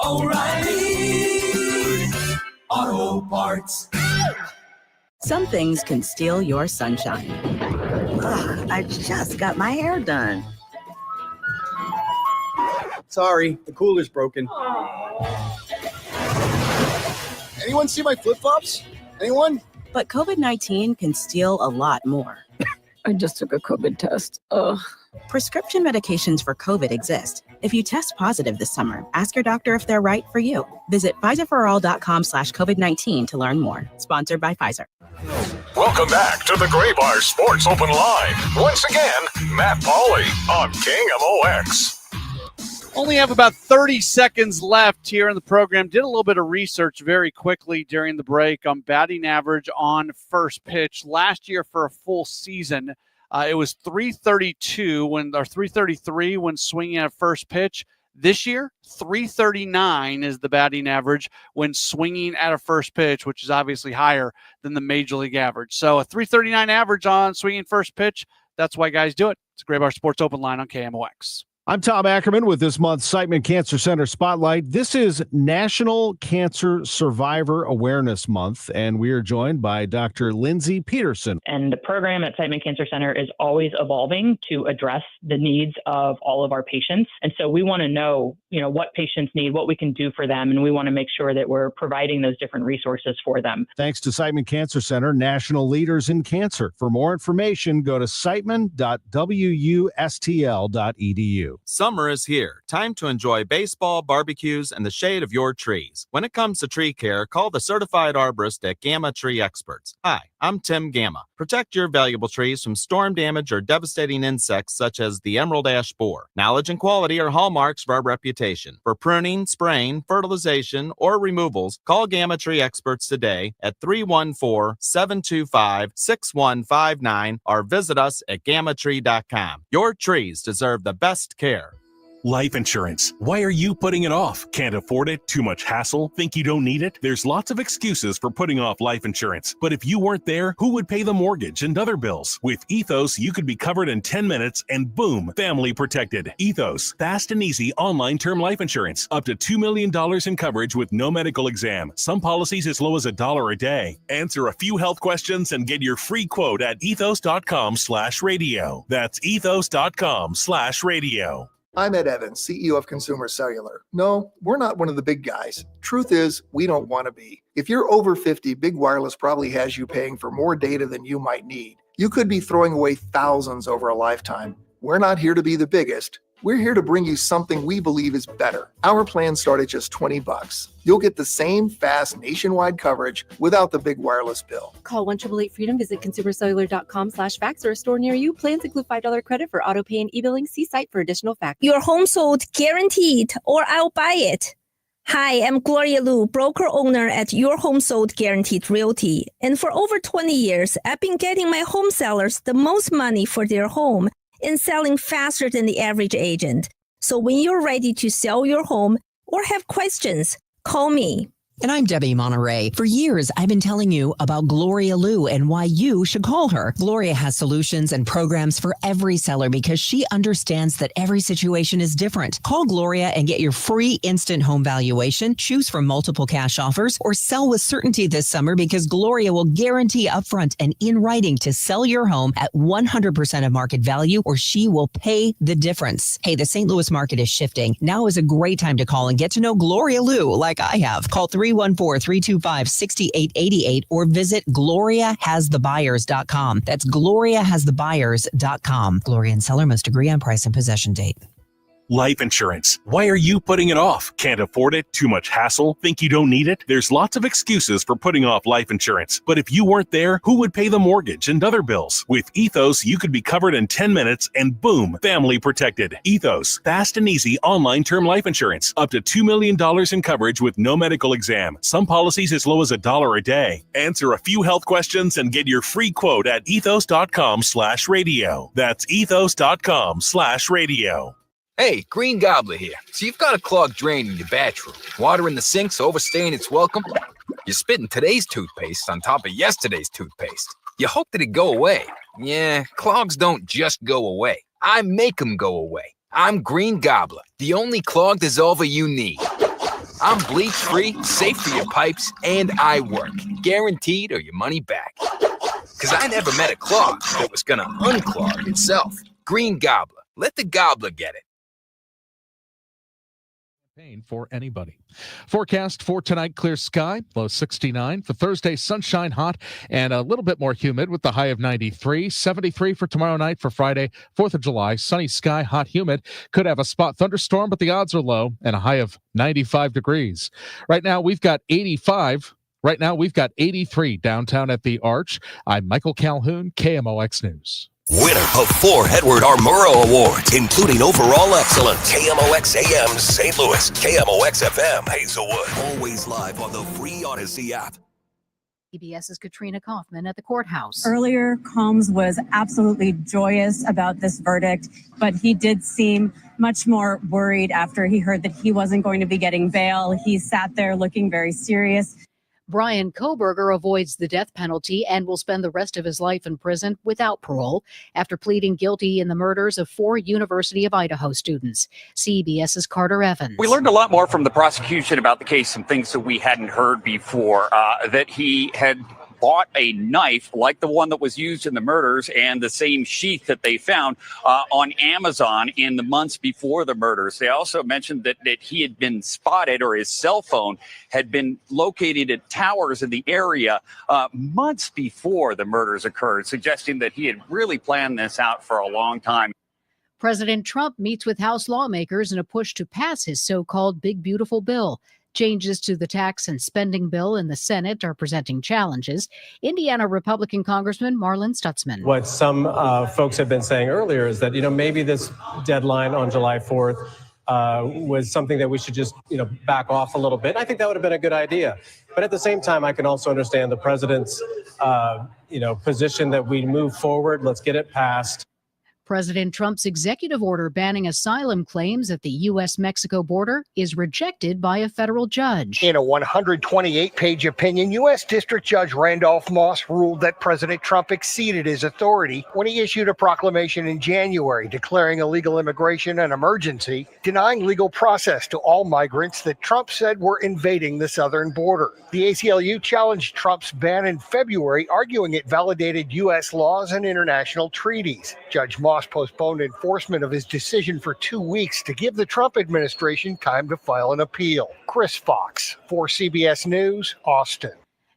O'Reilly Auto Parts. Some things can steal your sunshine. Ugh, I just got my hair done. Sorry, the cooler's broken. Anyone see my flip-flops? Anyone? But COVID-19 can steal a lot more. I just took a COVID test. Ugh. Prescription medications for COVID exist. If you test positive this summer, ask your doctor if they're right for you. Visit PfizerForAll.com/COVID-19 to learn more. Sponsored by Pfizer. Welcome back to the Gray Bar Sports Open Line. Once again, Matt Pauley on KMOX. Only have about 30 seconds left here in the program. Did a little bit of research very quickly during the break on batting average on first pitch. Last year for a full season, it was 333 when swinging at first pitch. This year, 339 is the batting average when swinging at a first pitch, which is obviously higher than the major league average. So a 339 average on swinging first pitch. That's why guys do it. It's a Gray Bar Sports Open Line on KMOX. I'm Tom Ackerman with this month's Siteman Cancer Center Spotlight. This is National Cancer Survivor Awareness Month, and we are joined by Dr. Lindsay Peterson. And the program at Siteman Cancer Center is always evolving to address the needs of all of our patients. And so we want to know, what patients need, what we can do for them, and we want to make sure that we're providing those different resources for them. Thanks to Siteman Cancer Center, national leaders in cancer. For more information, go to siteman.wustl.edu. Summer is here. Time to enjoy baseball, barbecues, and the shade of your trees. When it comes to tree care, call the certified arborist at Gamma Tree Experts. Hi, I'm Tim Gamma. Protect your valuable trees from storm damage or devastating insects such as the emerald ash borer. Knowledge and quality are hallmarks of our reputation. For pruning, spraying, fertilization, or removals, call Gamma Tree Experts today at 314-725-6159 or visit us at gammatree.com. Your trees deserve the best care. Life insurance. Why are you putting it off? Can't afford it? Too much hassle? Think you don't need it? There's lots of excuses for putting off life insurance. But if you weren't there, who would pay the mortgage and other bills? With Ethos, you could be covered in 10 minutes and boom, family protected. Ethos, fast and easy online term life insurance. Up to $2 million in coverage with no medical exam. Some policies as low as $1 a day. Answer a few health questions and get your free quote at ethos.com/radio. That's ethos.com/radio. I'm Ed Evans, CEO of Consumer Cellular. No, we're not one of the big guys. Truth is, we don't want to be. If you're over 50, Big Wireless probably has you paying for more data than you might need. You could be throwing away thousands over a lifetime. We're not here to be the biggest. We're here to bring you something we believe is better. Our plans start at just $20. You'll get the same fast nationwide coverage without the big wireless bill. Call 1-888-FREEDOM, visit consumercellular.com/facts or a store near you. Plans include $5 credit for auto pay and e-billing. See site for additional facts. Your home sold guaranteed, or I'll buy it. Hi, I'm Gloria Liu, broker owner at Your Home Sold Guaranteed Realty. And for over 20 years, I've been getting my home sellers the most money for their home and selling faster than the average agent. So when you're ready to sell your home or have questions, call me. And I'm Debbie Monterey. For years, I've been telling you about Gloria Liu and why you should call her. Gloria has solutions and programs for every seller because she understands that every situation is different. Call Gloria and get your free instant home valuation, choose from multiple cash offers, or sell with certainty this summer because Gloria will guarantee upfront and in writing to sell your home at 100% of market value, or she will pay the difference. Hey, the St. Louis market is shifting. Now is a great time to call and get to know Gloria Liu like I have. Call 314-325-6888 or visit GloriaHasTheBuyers.com. That's GloriaHasTheBuyers.com. Gloria and seller must agree on price and possession date. Life insurance. Why are you putting it off? Can't afford it? Too much hassle? Think you don't need it? There's lots of excuses for putting off life insurance. But if you weren't there, who would pay the mortgage and other bills? With Ethos, you could be covered in 10 minutes and boom, family protected. Ethos, fast and easy online term life insurance. Up to $2 million in coverage with no medical exam. Some policies as low as $1 a day. Answer a few health questions and get your free quote at ethos.com/radio. That's ethos.com/radio. Hey, Green Gobbler here. So you've got a clogged drain in your bathroom. Water in the sink's overstaying its welcome. You're spitting today's toothpaste on top of yesterday's toothpaste. You hope that it go away. Yeah, clogs don't just go away. I make them go away. I'm Green Gobbler, the only clog dissolver you need. I'm bleach-free, safe for your pipes, and I work. Guaranteed or your money back. Because I never met a clog that was going to unclog itself. Green Gobbler. Let the gobbler get it. For anybody. Forecast for tonight, clear sky, low 69. For Thursday, sunshine, hot, and a little bit more humid with the high of 93. 73 for tomorrow night. For Friday, 4th of July, sunny sky, hot, humid. Could have a spot thunderstorm, but the odds are low, and a high of 95 degrees. Right now, we've got 85. Right now, we've got 83 downtown at the Arch. I'm Michael Calhoun, KMOX News. Winner of 4 Edward R. Murrow Awards, including Overall Excellence. KMOX AM St. Louis, KMOX FM Hazelwood. Always live on the free Odyssey app. CBS's Katrina Kaufman at the courthouse. Earlier, Combs was absolutely joyous about this verdict, but he did seem much more worried after he heard that he wasn't going to be getting bail. He sat there looking very serious. Brian Kohberger avoids the death penalty and will spend the rest of his life in prison without parole after pleading guilty in the murders of 4 University of Idaho students. CBS's Carter Evans. We learned a lot more from the prosecution about the case, some things that we hadn't heard before, that he had bought a knife like the one that was used in the murders and the same sheath that they found on Amazon in the months before the murders. They also mentioned that he had been spotted, or his cell phone had been located at towers in the area months before the murders occurred, suggesting that he had really planned this out for a long time. President Trump meets with House lawmakers in a push to pass his so-called Big Beautiful Bill. Changes to the tax and spending bill in the Senate are presenting challenges. Indiana Republican Congressman Marlon Stutzman. What some folks have been saying earlier is that, maybe this deadline on July 4th was something that we should just, back off a little bit. I think that would have been a good idea. But at the same time, I can also understand the president's, position that we move forward. Let's get it passed. President Trump's executive order banning asylum claims at the U.S.-Mexico border is rejected by a federal judge. In a 128-page opinion, U.S. District Judge Randolph Moss ruled that President Trump exceeded his authority when he issued a proclamation in January declaring illegal immigration an emergency, denying legal process to all migrants that Trump said were invading the southern border. The ACLU challenged Trump's ban in February, arguing it validated U.S. laws and international treaties. Judge Moss postponed enforcement of his decision for 2 weeks to give the Trump administration time to file an appeal. Chris Fox, for CBS News, Austin.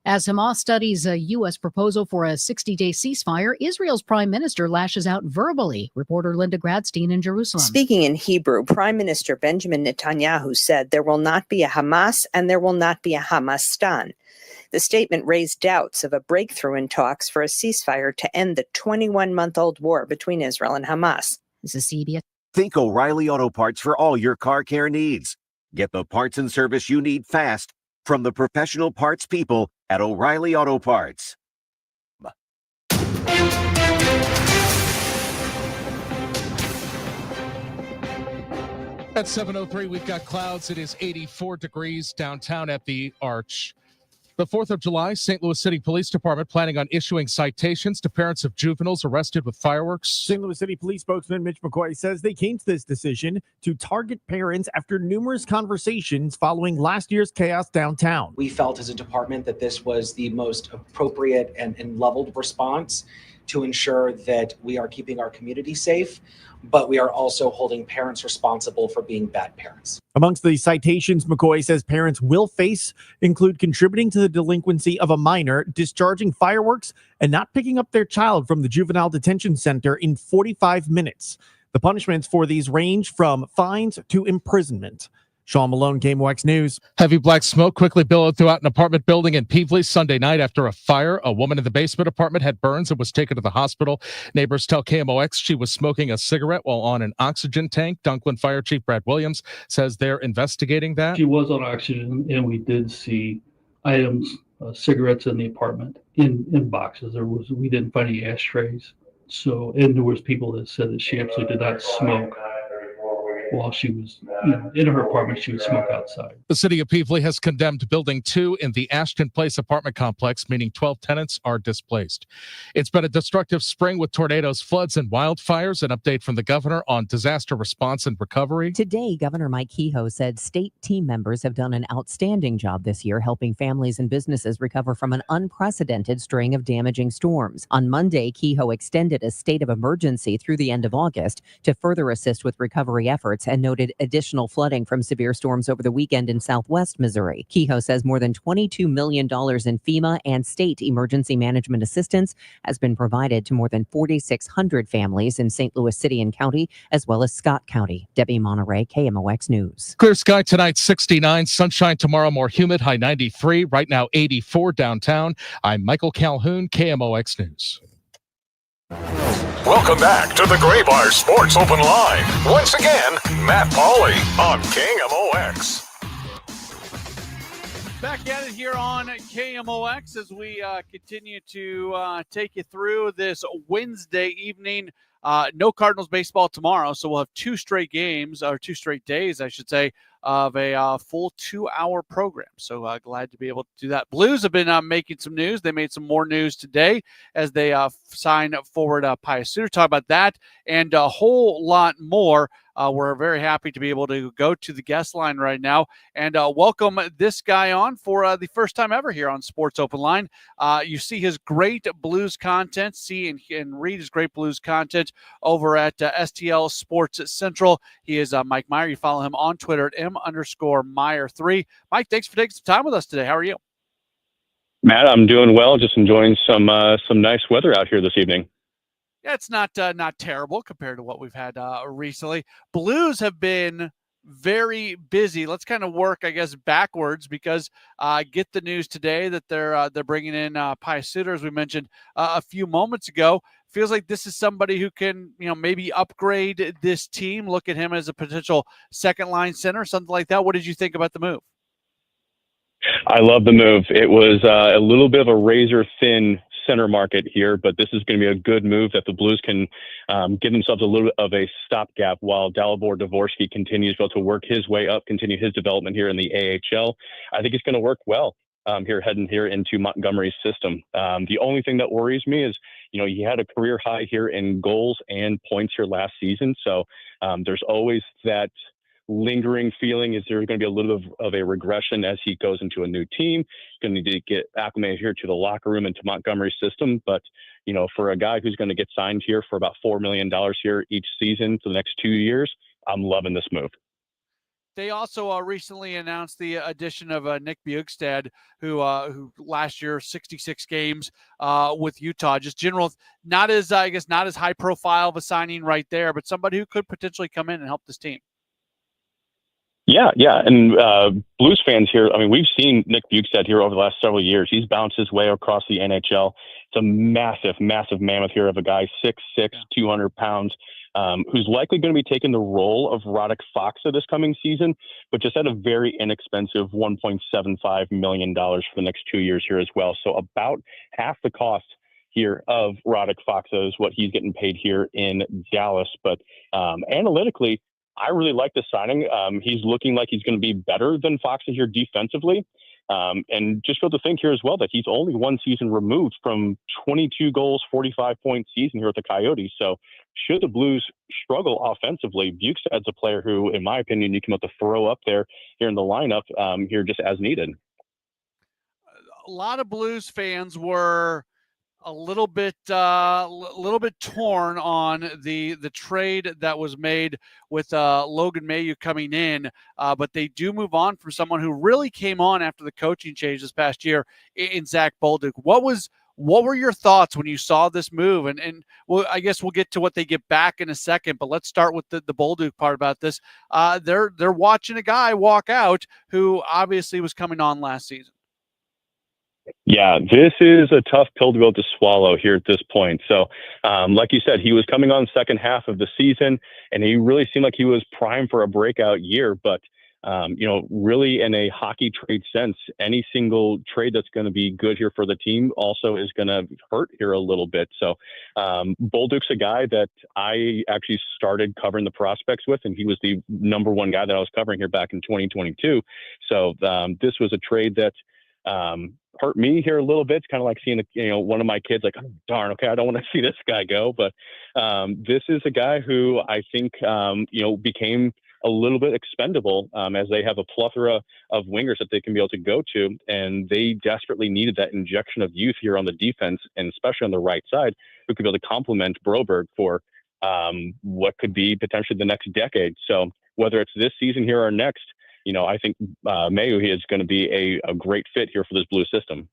As Hamas studies a U.S. proposal for a 60-day ceasefire, Israel's prime minister lashes out verbally. Reporter Linda Gradstein in Jerusalem. Speaking in Hebrew, Prime Minister Benjamin Netanyahu said there will not be a Hamas and there will not be a Hamastan. The statement raised doubts of a breakthrough in talks for a ceasefire to end the 21-month-old war between Israel and Hamas. This is CBS. Think O'Reilly Auto Parts for all your car care needs. Get the parts and service you need fast from the professional parts people at O'Reilly Auto Parts. At 7:03, we've got clouds. It is 84 degrees downtown at the Arch. The 4th of July, St. Louis City Police Department planning on issuing citations to parents of juveniles arrested with fireworks. St. Louis City Police spokesman Mitch McCoy says they came to this decision to target parents after numerous conversations following last year's chaos downtown. We felt as a department that this was the most appropriate and leveled response to ensure that we are keeping our community safe, but we are also holding parents responsible for being bad parents. Amongst the citations McCoy says parents will face include contributing to the delinquency of a minor, discharging fireworks, and not picking up their child from the juvenile detention center in 45 minutes. The punishments for these range from fines to imprisonment. Sean Malone, KMOX News. Heavy black smoke quickly billowed throughout an apartment building in Peevely Sunday night after a fire. A woman in the basement apartment had burns and was taken to the hospital. Neighbors tell KMOX she was smoking a cigarette while on an oxygen tank. Dunklin Fire Chief Brad Williams says they're investigating that. She was on oxygen, and we did see items, cigarettes in the apartment in boxes. We didn't find any ashtrays. So, and there was people that said that she absolutely did not smoke while she was in her apartment. She would smoke outside. The city of Peevely has condemned Building 2 in the Ashton Place apartment complex, meaning 12 tenants are displaced. It's been a destructive spring with tornadoes, floods, and wildfires. An update from the governor on disaster response and recovery. Today, Governor Mike Kehoe said state team members have done an outstanding job this year helping families and businesses recover from an unprecedented string of damaging storms. On Monday, Kehoe extended a state of emergency through the end of August to further assist with recovery efforts and noted additional flooding from severe storms over the weekend in southwest Missouri. Kehoe says more than $22 million in FEMA and state emergency management assistance has been provided to more than 4,600 families in St. Louis City and County, as well as Scott County. Debbie Monterey, KMOX News. Clear sky tonight, 69. Sunshine tomorrow, more humid, high 93. Right now, 84 downtown. I'm Michael Calhoun, KMOX News. Welcome back to the Gray Bar Sports Open Line. Once again, Matt Pauley on KMOX. Back at it here on KMOX as we continue to take you through this Wednesday evening. No Cardinals baseball tomorrow, so we'll have 2 straight games, or 2 straight days, I should say, of a full 2-hour program. So glad to be able to do that. Blues have been making some news. They made some more news today as they sign forward Pius Suter. Talk about that and a whole lot more. We're very happy to be able to go to the guest line right now and welcome this guy on for the first time ever here on Sports Open Line. You see his great Blues content, see and read his great Blues content over at STL Sports Central. He is Mike Meyer. You follow him on Twitter at M_Meyer3. Mike, thanks for taking some time with us today. How are you? Matt, I'm doing well. Just enjoying some nice weather out here this evening. Yeah, it's not terrible compared to what we've had recently. Blues have been very busy. Let's kind of work, I guess, backwards because get the news today that they're bringing in Pius Suter, as we mentioned a few moments ago. Feels like this is somebody who can, maybe upgrade this team. Look at him as a potential second line center, something like that. What did you think about the move? I love the move. It was a little bit of a razor thin center market here, but this is going to be a good move that the Blues can give themselves a little bit of a stopgap while Dalibor Dvorsky continues to work his way up, continue his development here in the AHL. I think it's going to work well heading here into Montgomery's system. The only thing that worries me is, he had a career high here in goals and points here last season. So there's always that lingering feeling. Is there going to be a little bit of a regression as he goes into a new team? He's going to need to get acclimated here to the locker room and to Montgomery's system. But, for a guy who's going to get signed here for about $4 million here each season for the next 2 years, I'm loving this move. They also recently announced the addition of Nick Bjugstad, who last year 66 games with Utah. Just general, not as high profile of a signing right there, but somebody who could potentially come in and help this team. Yeah. And Blues fans here, we've seen Nick Bjugstad here over the last several years. He's bounced his way across the NHL. It's a massive, massive mammoth here of a guy, 6'6", 200 pounds, who's likely going to be taking the role of Radek Faksa this coming season, but just at a very inexpensive $1.75 million for the next 2 years here as well. So about half the cost here of Radek Faksa is what he's getting paid here in Dallas. But analytically, I really like the signing. He's looking like he's going to be better than Faksa here defensively. And just to think here as well that he's only one season removed from 22 goals, 45-point season here with the Coyotes. So should the Blues struggle offensively, Bjugstad's a player who, in my opinion, you can have to throw up there here in the lineup here just as needed. A lot of Blues fans were a little bit torn on the trade that was made with Logan Mailloux coming in, but they do move on from someone who really came on after the coaching change this past year in Zach Bolduc. What were your thoughts when you saw this move? And well, I guess we'll get to what they get back in a second, but let's start with the Bolduc part about this. They're watching a guy walk out who obviously was coming on last season. Yeah, this is a tough pill to be able to swallow here at this point. So, like you said, he was coming on the second half of the season, and he really seemed like he was primed for a breakout year. But, really in a hockey trade sense, any single trade that's going to be good here for the team also is going to hurt here a little bit. So, Bolduc's a guy that I actually started covering the prospects with, and he was the number one guy that I was covering here back in 2022. So, this was a trade that hurt me here a little bit. It's kind of like seeing one of my kids like, oh, darn, okay, I don't want to see this guy go. But this is a guy who I think became a little bit expendable as they have a plethora of wingers that they can be able to go to, and they desperately needed that injection of youth here on the defense, and especially on the right side, who could be able to complement Broberg for what could be potentially the next decade. So whether it's this season here or next, I think Mailloux is going to be a great fit here for this Blue system.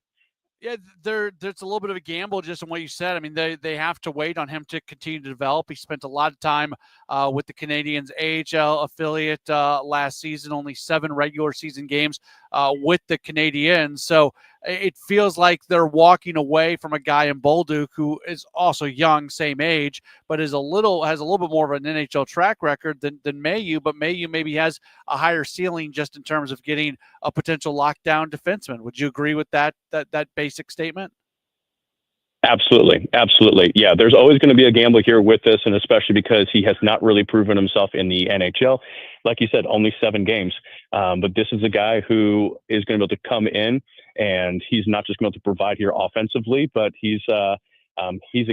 Yeah, there's a little bit of a gamble just in what you said. I mean, they have to wait on him to continue to develop. He spent a lot of time with the Canadiens AHL affiliate last season, only 7 regular season games with the Canadiens. So it feels like they're walking away from a guy in Bolduc who is also young, same age, but has a little bit more of an NHL track record than Mailloux. But Mailloux maybe has a higher ceiling just in terms of getting a potential lockdown defenseman. Would you agree with that basic statement? Absolutely. Yeah, there's always going to be a gamble here with this, and especially because he has not really proven himself in the NHL. Like you said, only 7 games. But this is a guy who is going to be able to come in, and he's not just going to provide here offensively, but he's a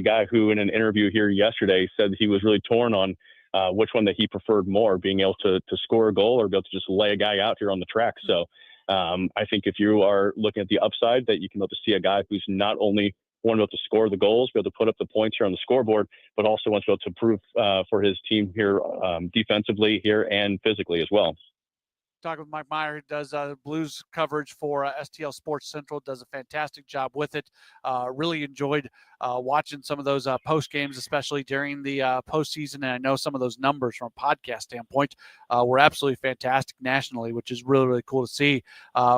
guy who, in an interview here yesterday, said he was really torn on which one that he preferred more, being able to score a goal or be able to just lay a guy out here on the track. So I think if you are looking at the upside, that you can be able to see a guy who's not only want to be able to score the goals, be able to put up the points here on the scoreboard, but also wants to be able to prove for his team here defensively here and physically as well. Talking with Mike Meyer, who does Blues coverage for STL Sports Central, does a fantastic job with it. Really enjoyed watching some of those post games, especially during the postseason. And I know some of those numbers from a podcast standpoint were absolutely fantastic nationally, which is really, really cool to see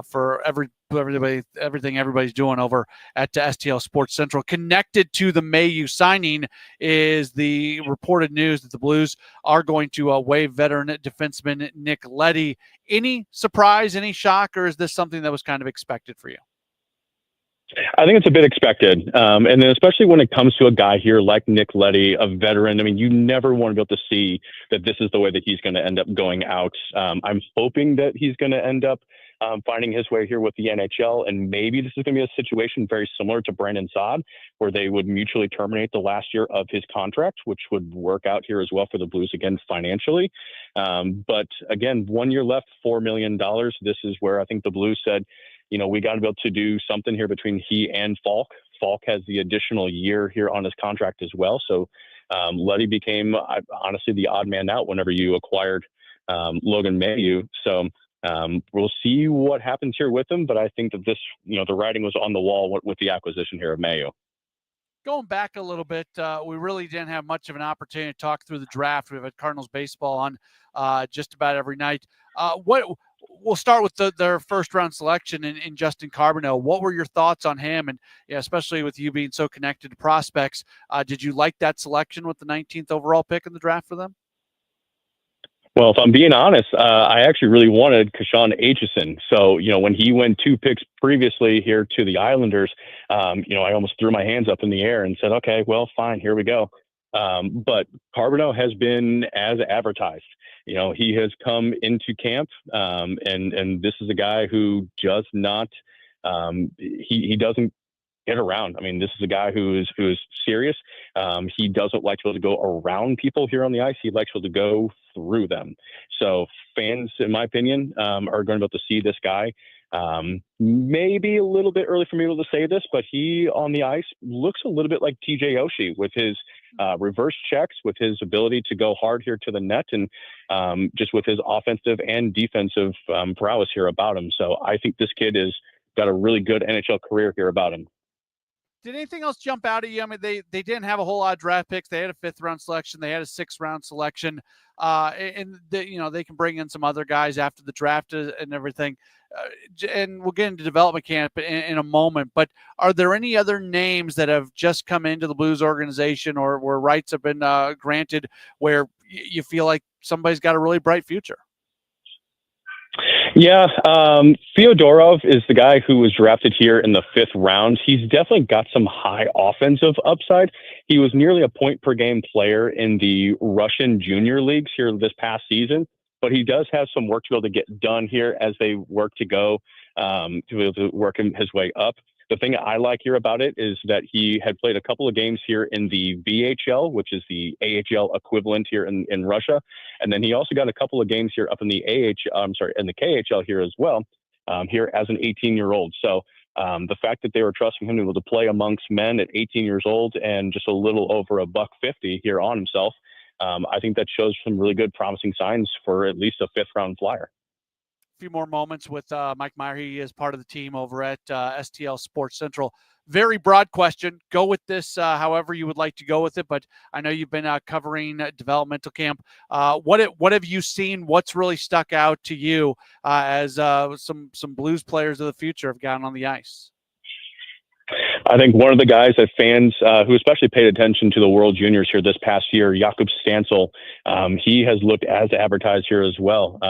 for everything everybody's doing over at STL Sports Central. Connected to the Mailloux signing is the reported news that the Blues are going to waive veteran defenseman Nick Leddy. Any surprise, any shock, or is this something that was kind of expected for you? I think it's a bit expected. And then especially when it comes to a guy here like Nick Leddy, a veteran, I mean, you never want to be able to see that this is the way that he's going to end up going out. I'm hoping that he's going to end up finding his way here with the NHL. And maybe this is going to be a situation very similar to Brandon Saad, where they would mutually terminate the last year of his contract, which would work out here as well for the Blues again financially. But again, 1 year left, $4 million. This is where I think the Blues said, you know, we got to be able to do something here between he and Falk. Falk has the additional year here on his contract as well. So Leddy became honestly the odd man out whenever you acquired Logan Mailloux. So we'll see what happens here with him. But I think that this, you know, the writing was on the wall with the acquisition here of Mailloux. Going back a little bit, we really didn't have much of an opportunity to talk through the draft. We've had Cardinals baseball on just about every night. We'll start with their first-round selection in Justin Carbonell. What were your thoughts on him, and especially with you being so connected to prospects? Did you like that selection with the 19th overall pick in the draft for them? Well, if I'm being honest, I actually really wanted Kashawn Aitchison. So, you know, when he went 2 picks previously here to the Islanders, you know, I almost threw my hands up in the air and said, okay, well, fine, here we go. But Carbonell has been as advertised. You know, he has come into camp, and this is a guy who does not, he doesn't get around. I mean, this is a guy who is serious. He doesn't like to be able to go around people here on the ice. He likes to be able to go through them. So fans, in my opinion, are going to be able to see this guy. Maybe a little bit early for me to be able to say this, but he on the ice looks a little bit like TJ Oshie with his reverse checks, with his ability to go hard here to the net, and just with his offensive and defensive prowess here about him. So I think this kid has got a really good NHL career here about him. Did anything else jump out at you? I mean, they didn't have a whole lot of draft picks. They had a 5th round selection. They had a 6th round selection. And you know, they can bring in some other guys after the draft and everything. And we'll get into development camp in a moment. But are there any other names that have just come into the Blues organization, or where rights have been granted, where you feel like somebody's got a really bright future? Yeah, Fyodorov is the guy who was drafted here in the 5th round. He's definitely got some high offensive upside. He was nearly a point per game player in the Russian junior leagues here this past season, but he does have some work to be able to get done here as they work to go to be able to work his way up. The thing I like here about it is that he had played a couple of games here in the VHL, which is the AHL equivalent here in Russia. And then he also got a couple of games here up in the in the KHL here as well, here as an 18-year-old. So the fact that they were trusting him to be able to play amongst men at 18 years old and just a little over $150 here on himself, I think that shows some really good promising signs for at least a 5th round flyer. Few more moments with Mike Meyer. He is part of the team over at STL Sports Central. Very broad question. Go with this however you would like to go with it, but I know you've been covering developmental camp. What have you seen? What's really stuck out to you as some Blues players of the future have gotten on the ice? I think one of the guys that fans who especially paid attention to the World Juniors here this past year, Jakub Stancil, he has looked as advertised here as well.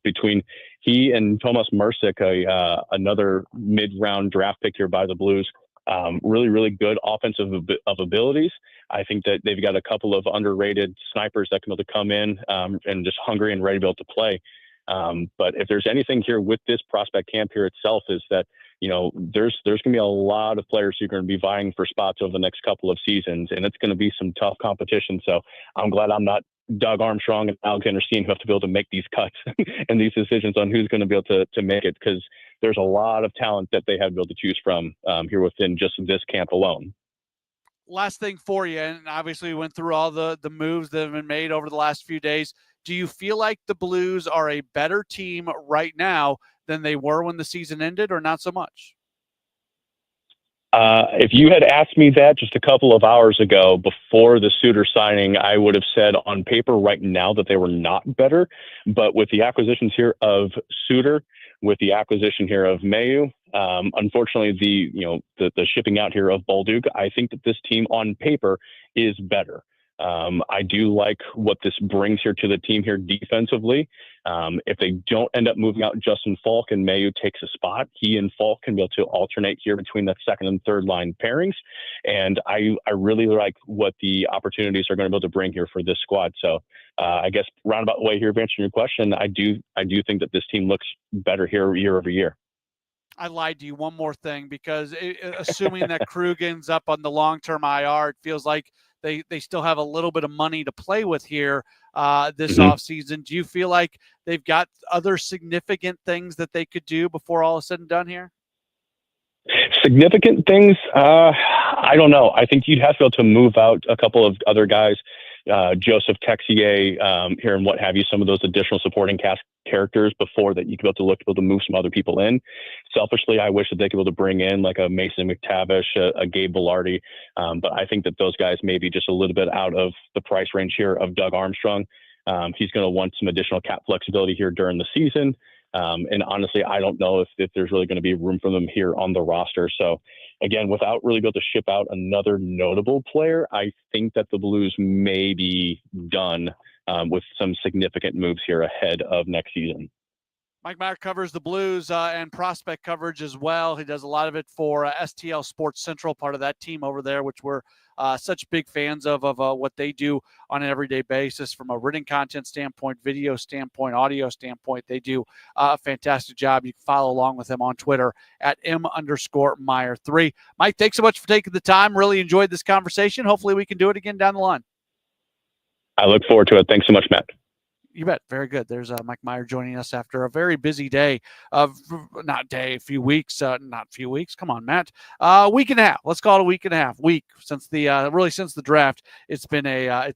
Between he and Tomas Mercic, another mid-round draft pick here by the Blues, really, really good offensive abilities. I think that they've got a couple of underrated snipers that can be able to come in and just hungry and ready to be able to play. But if there's anything here with this prospect camp here itself, is that, you know, there's going to be a lot of players who are going to be vying for spots over the next couple of seasons, and it's going to be some tough competition. So I'm glad I'm not Doug Armstrong and Alexander Steen who have to be able to make these cuts and these decisions on who's going to be able to make it, because there's a lot of talent that they have to be able to choose from here within just this camp alone. Last thing for you, and obviously we went through all the moves that have been made over the last few days. Do you feel like the Blues are a better team right now than they were when the season ended, or not so much? If you had asked me that just a couple of hours ago before the Suter signing, I would have said on paper right now that they were not better. But with the acquisitions here of Suter, with the acquisition here of Mailloux, unfortunately, the shipping out here of Bolduc, I think that this team on paper is better. I do like what this brings here to the team here defensively. If they don't end up moving out Justin Falk and Mayu takes a spot, he and Falk can be able to alternate here between the second and third line pairings. And I really like what the opportunities are going to be able to bring here for this squad. So I guess roundabout way here of answering your question, I do think that this team looks better here year over year. I lied to you. One more thing, because assuming that Krug ends up on the long-term IR, it feels like they still have a little bit of money to play with here this offseason. Do you feel like they've got other significant things that they could do before all is said and done here? Significant things? I don't know. I think you'd have to be able to move out a couple of other guys, Joseph Texier here and what have you, some of those additional supporting cast characters before that you could be able to look to be able to move some other people in. Selfishly, I wish that they could be able to bring in like a Mason McTavish, a Gabe Velarde, but I think that those guys may be just a little bit out of the price range here of Doug Armstrong. He's going to want some additional cap flexibility here during the season. And honestly, I don't know if there's really going to be room for them here on the roster. So again, without really being able to ship out another notable player, I think that the Blues may be done with some significant moves here ahead of next season. Mike Meyer covers the Blues and prospect coverage as well. He does a lot of it for STL Sports Central, part of that team over there, which we're such big fans of what they do on an everyday basis from a written content standpoint, video standpoint, audio standpoint. They do a fantastic job. You can follow along with them on Twitter at @M_Meyer3. Mike, thanks so much for taking the time. Really enjoyed this conversation. Hopefully we can do it again down the line. I look forward to it. Thanks so much, Matt. You bet. Very good. There's Mike Meyer joining us after a very busy day few weeks. Come on, Matt. Week and a half. Let's call it a week and a half. Week since the draft. It's been a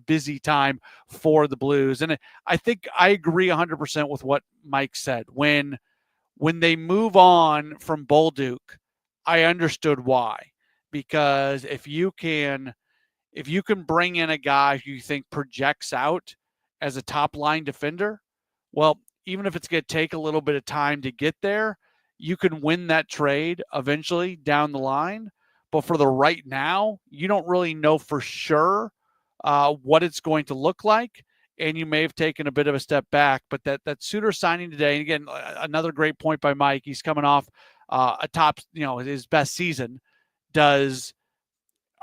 busy time for the Blues, and I think I agree 100% with what Mike said. When they move on from Bolduc, I understood why, because if you can bring in a guy who you think projects out as a top line defender, well, even if it's going to take a little bit of time to get there, you can win that trade eventually down the line. But for the right now, you don't really know for sure what it's going to look like. And you may have taken a bit of a step back, but that Suter signing today, and again, another great point by Mike. He's coming off a top, his best season.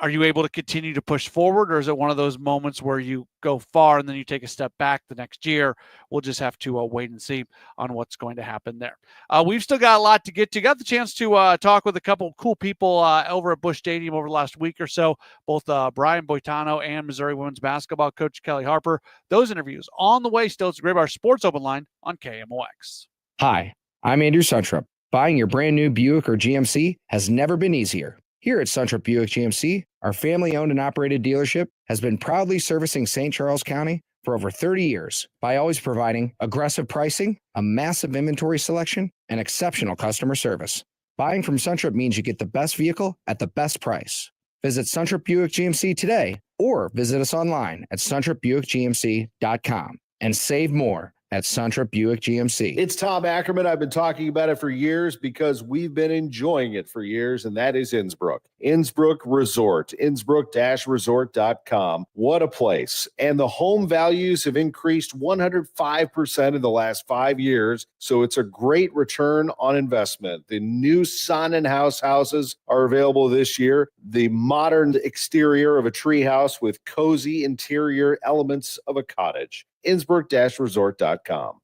Are you able to continue to push forward, or is it one of those moments where you go far and then you take a step back the next year? We'll just have to wait and see on what's going to happen there. We've still got a lot to get to. Got the chance to talk with a couple cool people over at Busch Stadium over the last week or so, both Brian Boitano and Missouri women's basketball coach Kelly Harper. Those interviews on the way still. It's a Great Bar Sports Open Line on KMOX. Hi, I'm Andrew Suntrup. Buying your brand new Buick or GMC has never been easier. Here at Suntrup Buick GMC, our family-owned and operated dealership has been proudly servicing St. Charles County for over 30 years by always providing aggressive pricing, a massive inventory selection, and exceptional customer service. Buying from Suntrup means you get the best vehicle at the best price. Visit Suntrup Buick GMC today or visit us online at suntrupbuickgmc.com and save more at Suntrup Buick GMC. It's Tom Ackerman. I've been talking about it for years because we've been enjoying it for years, and that is Innsbrook. Innsbrook Resort, Innsbrook-resort.com. What a place. And the home values have increased 105% in the last 5 years, so it's a great return on investment. The new Sonnenhaus houses are available this year. The modern exterior of a treehouse with cozy interior elements of a cottage. Innsbrook-resort.com.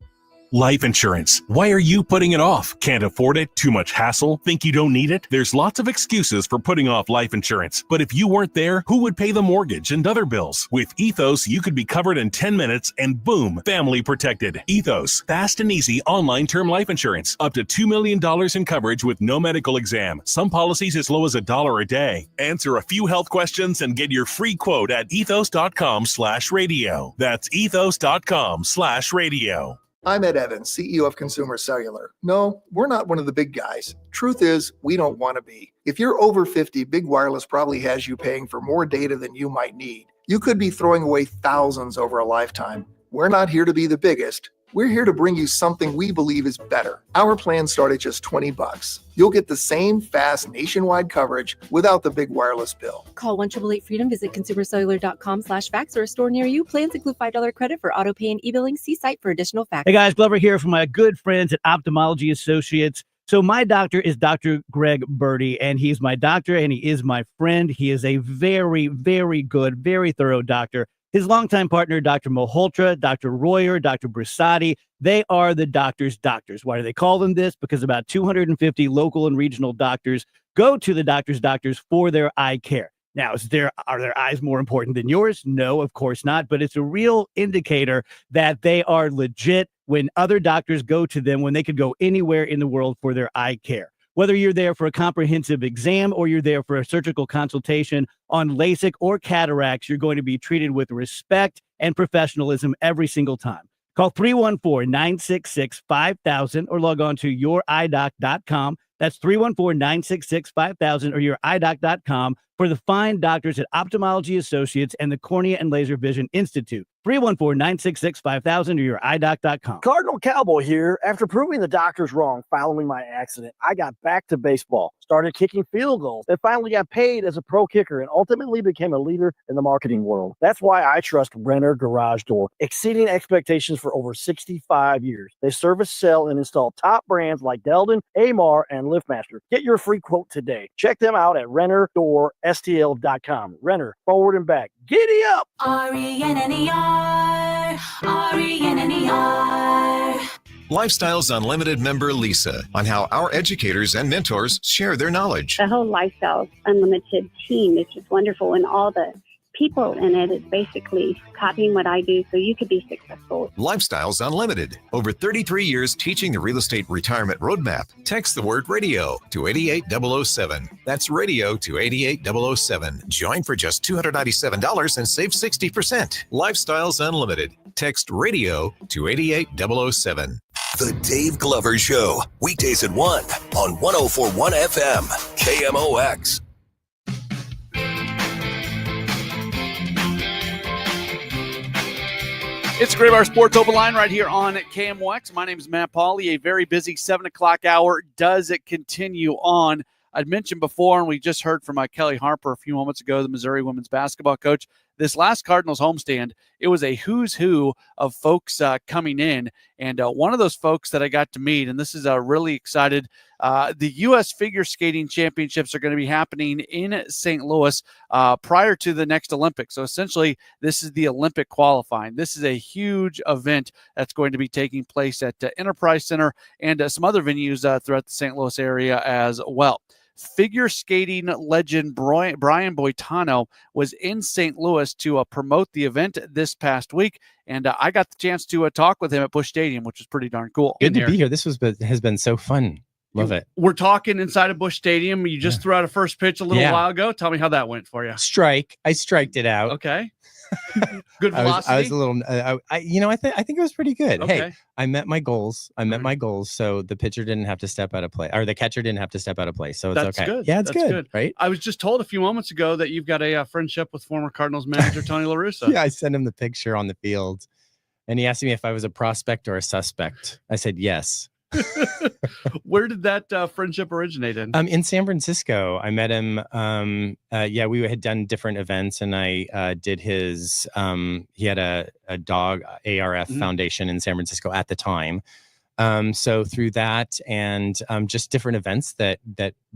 Life insurance. Why are you putting it off? Can't afford it? Too much hassle? Think you don't need it? There's lots of excuses for putting off life insurance. But if you weren't there, who would pay the mortgage and other bills? With Ethos, you could be covered in 10 minutes and boom, family protected. Ethos, fast and easy online term life insurance. Up to $2 million in coverage with no medical exam. Some policies as low as $1 a day. Answer a few health questions and get your free quote at ethos.com/radio. That's ethos.com/radio. I'm Ed Evans, CEO of Consumer Cellular. No, we're not one of the big guys. Truth is, we don't want to be. If you're over 50, Big Wireless probably has you paying for more data than you might need. You could be throwing away thousands over a lifetime. We're not here to be the biggest, We're here to bring you something we believe is better. Our plans start at just $20. You'll get the same fast nationwide coverage without the big wireless bill. Call 1-888-FREEDOM, visit consumercellular.com/facts or a store near you. Plans include $5 credit for auto pay and e-billing. See site for additional facts. Hey guys, Glover here from my good friends at Ophthalmology Associates. So my doctor is Dr. Greg Birdie, and he's my doctor and he is my friend. He is a very, very good, very thorough doctor. His longtime partner, Dr. Malhotra, Dr. Royer, Dr. Brisati, they are the doctor's doctors. Why do they call them this? Because about 250 local and regional doctors go to the doctor's doctors for their eye care. Now, are their eyes more important than yours? No, of course not. But it's a real indicator that they are legit when other doctors go to them when they could go anywhere in the world for their eye care. Whether you're there for a comprehensive exam or you're there for a surgical consultation on LASIK or cataracts, you're going to be treated with respect and professionalism every single time. Call 314-966-5000 or log on to youridoc.com. That's 314-966-5000 or youridoc.com for the fine doctors at Ophthalmology Associates and the Cornea and Laser Vision Institute. 314-966-5000 or youridoc.com. Cardinal Cowboy here. After proving the doctors wrong following my accident, I got back to baseball, started kicking field goals, and finally got paid as a pro kicker and ultimately became a leader in the marketing world. That's why I trust Renner Garage Door, exceeding expectations for over 65 years. They service, sell, and install top brands like Delden, Amar, and LiftMaster. Get your free quote today. Check them out at RennerDoorSTL.com. Renner, forward and back. Giddy up! RENNER, RENNER. Lifestyles Unlimited member Lisa on how our educators and mentors share their knowledge. The whole Lifestyles Unlimited team is just wonderful, and all the people in it is basically copying what I do so you could be successful. Lifestyles Unlimited. Over 33 years teaching the real estate retirement roadmap. Text the word radio to 88007. That's radio to 88007. Join for just $297 and save 60%. Lifestyles Unlimited. Text radio to 88007. The Dave Glover Show, weekdays at 1 on 104.1 FM, KMOX. It's the Great Bar Sports Open Line right here on KMOX. My name is Matt Pauley. A very busy 7 o'clock hour. Does it continue on? I'd mentioned before, and we just heard from Kelly Harper a few moments ago, the Missouri women's basketball coach. This last Cardinals homestand, it was a who's who of folks coming in. And one of those folks that I got to meet, and this is really excited, the U.S. Figure Skating Championships are going to be happening in St. Louis prior to the next Olympics. So essentially, this is the Olympic qualifying. This is a huge event that's going to be taking place at Enterprise Center and some other venues throughout the St. Louis area as well. Figure skating legend Brian Boitano was in St. Louis to promote the event this past week, and I got the chance to talk with him at Busch Stadium, which was pretty darn cool. Good to be here. This has been so fun. Love it. We're talking inside of Busch Stadium. You just threw out a first pitch a little while ago. Tell me how that went for you. I striked it out. Okay. Good velocity. I was a little. I think it was pretty good. Okay. Hey, I met my goals. My goals. So the pitcher didn't have to step out of play, or the catcher didn't have to step out of play. So it's That's okay. good. Yeah, it's That's good. Right. I was just told a few moments ago that you've got a friendship with former Cardinals manager Tony La Russa. Yeah, I sent him the picture on the field, and he asked me if I was a prospect or a suspect. I said yes. Where did that friendship originate in? In San Francisco. I met him. We had done different events, and I did his. He had a dog ARF foundation in San Francisco at the time. So through that and just different events that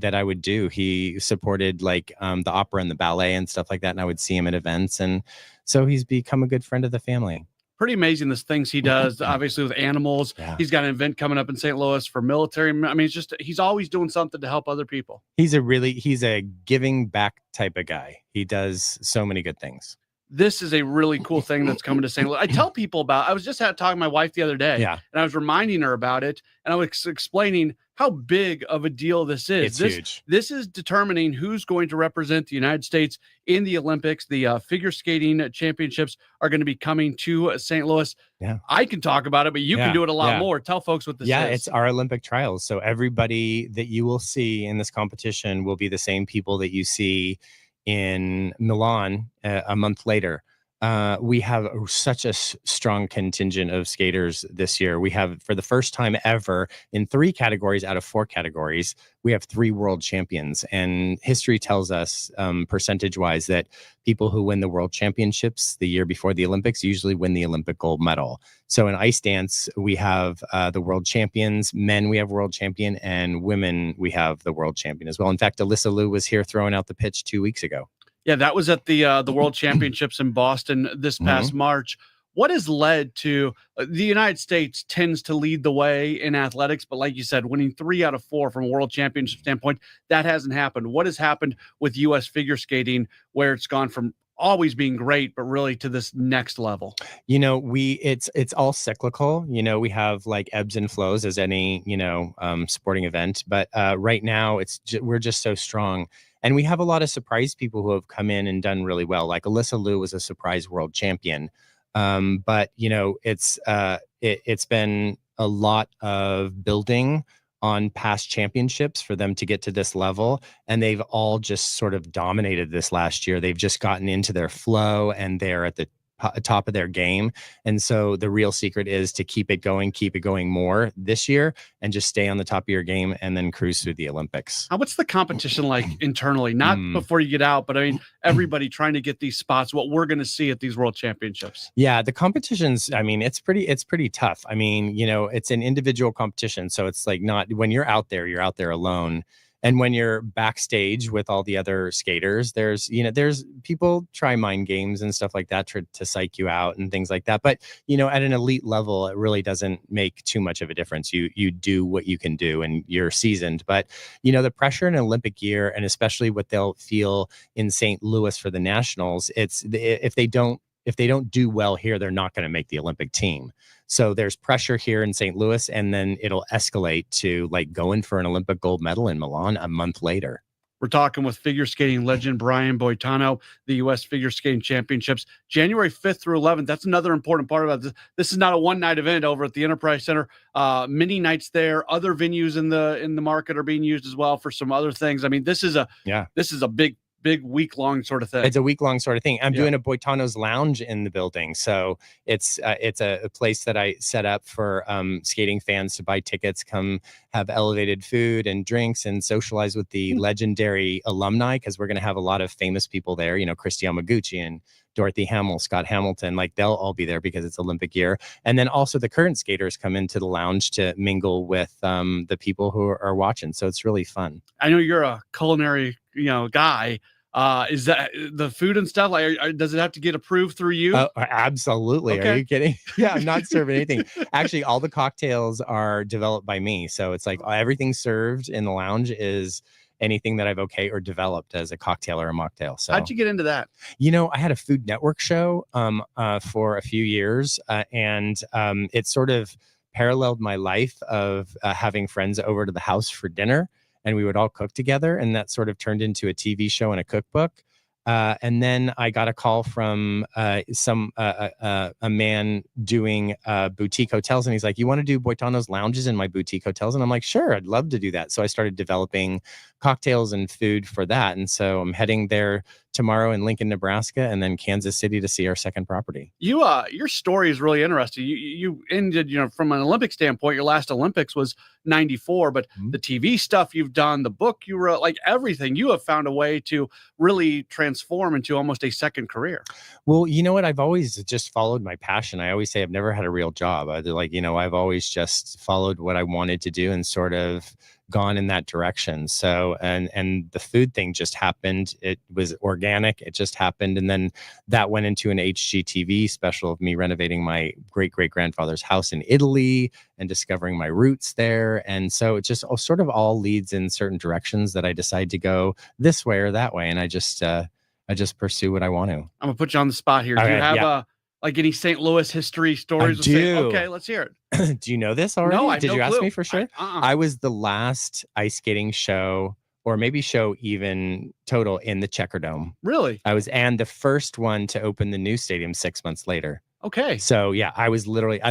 I would do, he supported like the opera and the ballet and stuff like that, and I would see him at events, and so he's become a good friend of the family. Pretty amazing, the things he does, obviously with animals. Yeah. He's got an event coming up in St. Louis for military. I mean, he's always doing something to help other people. He's a giving back type of guy. He does so many good things. This is a really cool thing that's coming to St. Louis. I tell people I was just talking to my wife the other day, and I was reminding her about it, and I was explaining how big of a deal this is. It's huge. This is determining who's going to represent the United States in the Olympics. The figure skating championships are going to be coming to St. Louis. Yeah, I can talk about it, but you can do it a lot more. Tell folks what this is. Yeah, it's our Olympic trials. So everybody that you will see in this competition will be the same people that you see in Milan a month later. We have such a strong contingent of skaters this year. We have, for the first time ever, in 3 categories out of 4 categories, we have 3 world champions. And history tells us, percentage-wise, that people who win the world championships the year before the Olympics usually win the Olympic gold medal. So in ice dance, we have the world champions. Men, we have world champion, and women, we have the world champion as well. In fact, Alyssa Liu was here throwing out the pitch 2 weeks ago. Yeah, that was at the World Championships in Boston this past March. What has led to the United States tends to lead the way in athletics, but like you said, winning 3 out of 4 from a World Championship standpoint, that hasn't happened. What has happened with U.S. figure skating, where it's gone from always being great, but really to this next level? It's all cyclical. We have like ebbs and flows as any sporting event, but right now we're just so strong. And we have a lot of surprise people who have come in and done really well. Like Alyssa Liu was a surprise world champion. But it's been a lot of building on past championships for them to get to this level. And they've all just sort of dominated this last year. They've just gotten into their flow and they're at the top of their game. And so the real secret is to keep it going more this year and just stay on the top of your game and then cruise through the Olympics. What's the competition like internally? Not before you get out, but I mean, everybody trying to get these spots, what we're going to see at these world championships. Yeah, the competitions, I mean, it's pretty tough. I mean, it's an individual competition. So it's like not when you're out there alone. And when you're backstage with all the other skaters, there's people try mind games and stuff like that to psych you out and things like that. But, at an elite level, it really doesn't make too much of a difference. You do what you can do and you're seasoned. But, the pressure in an Olympic year, and especially what they'll feel in St. Louis for the Nationals, if they don't do well here, they're not going to make the Olympic team. So there's pressure here in St. Louis, and then it'll escalate to like going for an Olympic gold medal in Milan a month later. We're talking with figure skating legend Brian Boitano, the U.S. Figure Skating Championships, January 5th through 11th. That's another important part about this. This is not a one-night event over at the Enterprise Center. Many nights there. Other venues in the market are being used as well for some other things. I mean, this is a big week-long sort of thing. It's a week-long sort of thing. I'm doing a Boitano's Lounge in the building. So it's a place that I set up for skating fans to buy tickets, come have elevated food and drinks and socialize with the legendary alumni, because we're going to have a lot of famous people there, Chris Yamaguchi and Dorothy Hamill, Scott Hamilton, like they'll all be there because it's Olympic year. And then also the current skaters come into the lounge to mingle with the people who are watching. So it's really fun. I know you're a culinary, guy. Is that the food and stuff? Like, does it have to get approved through you? Oh, absolutely. Okay. Are you kidding? Yeah, I'm not serving anything. Actually, all the cocktails are developed by me. So it's like everything served in the lounge is anything that I've okayed or developed as a cocktail or a mocktail. So how'd you get into that? I had a Food Network show for a few years, and it sort of paralleled my life of having friends over to the house for dinner, and we would all cook together, and that sort of turned into a TV show and a cookbook. And then I got a call from a man doing boutique hotels, and he's like, "You want to do Boitano's Lounges in my boutique hotels?" And I'm like, "Sure, I'd love to do that." So I started developing cocktails and food for that. And so I'm heading there tomorrow in Lincoln, Nebraska, and then Kansas City to see our second property. Your story is really interesting. You ended, from an Olympic standpoint, your last Olympics was 94, but the TV stuff you've done, the book you wrote, like everything, you have found a way to really transform into almost a second career. Well, you know what? I've always just followed my passion. I always say I've never had a real job. I've always just followed what I wanted to do and sort of gone in that direction. So, and the food thing just happened. It was organic. It just happened. And then that went into an HGTV special of me renovating my great-great-grandfather's house in Italy and discovering my roots there. And so it just sort of all leads in certain directions that I decide to go this way or that way. And I just pursue what I want to. I'm gonna put you on the spot here. Do you have like any St. Louis history stories? I do. Okay, let's hear it. Do you know this already? No, Did you ask me for sure? Uh-uh. I was the last ice skating show, or maybe show even total, in the Checker Dome. Really? I was, and the first one to open the new stadium 6 months later. Okay. So yeah, I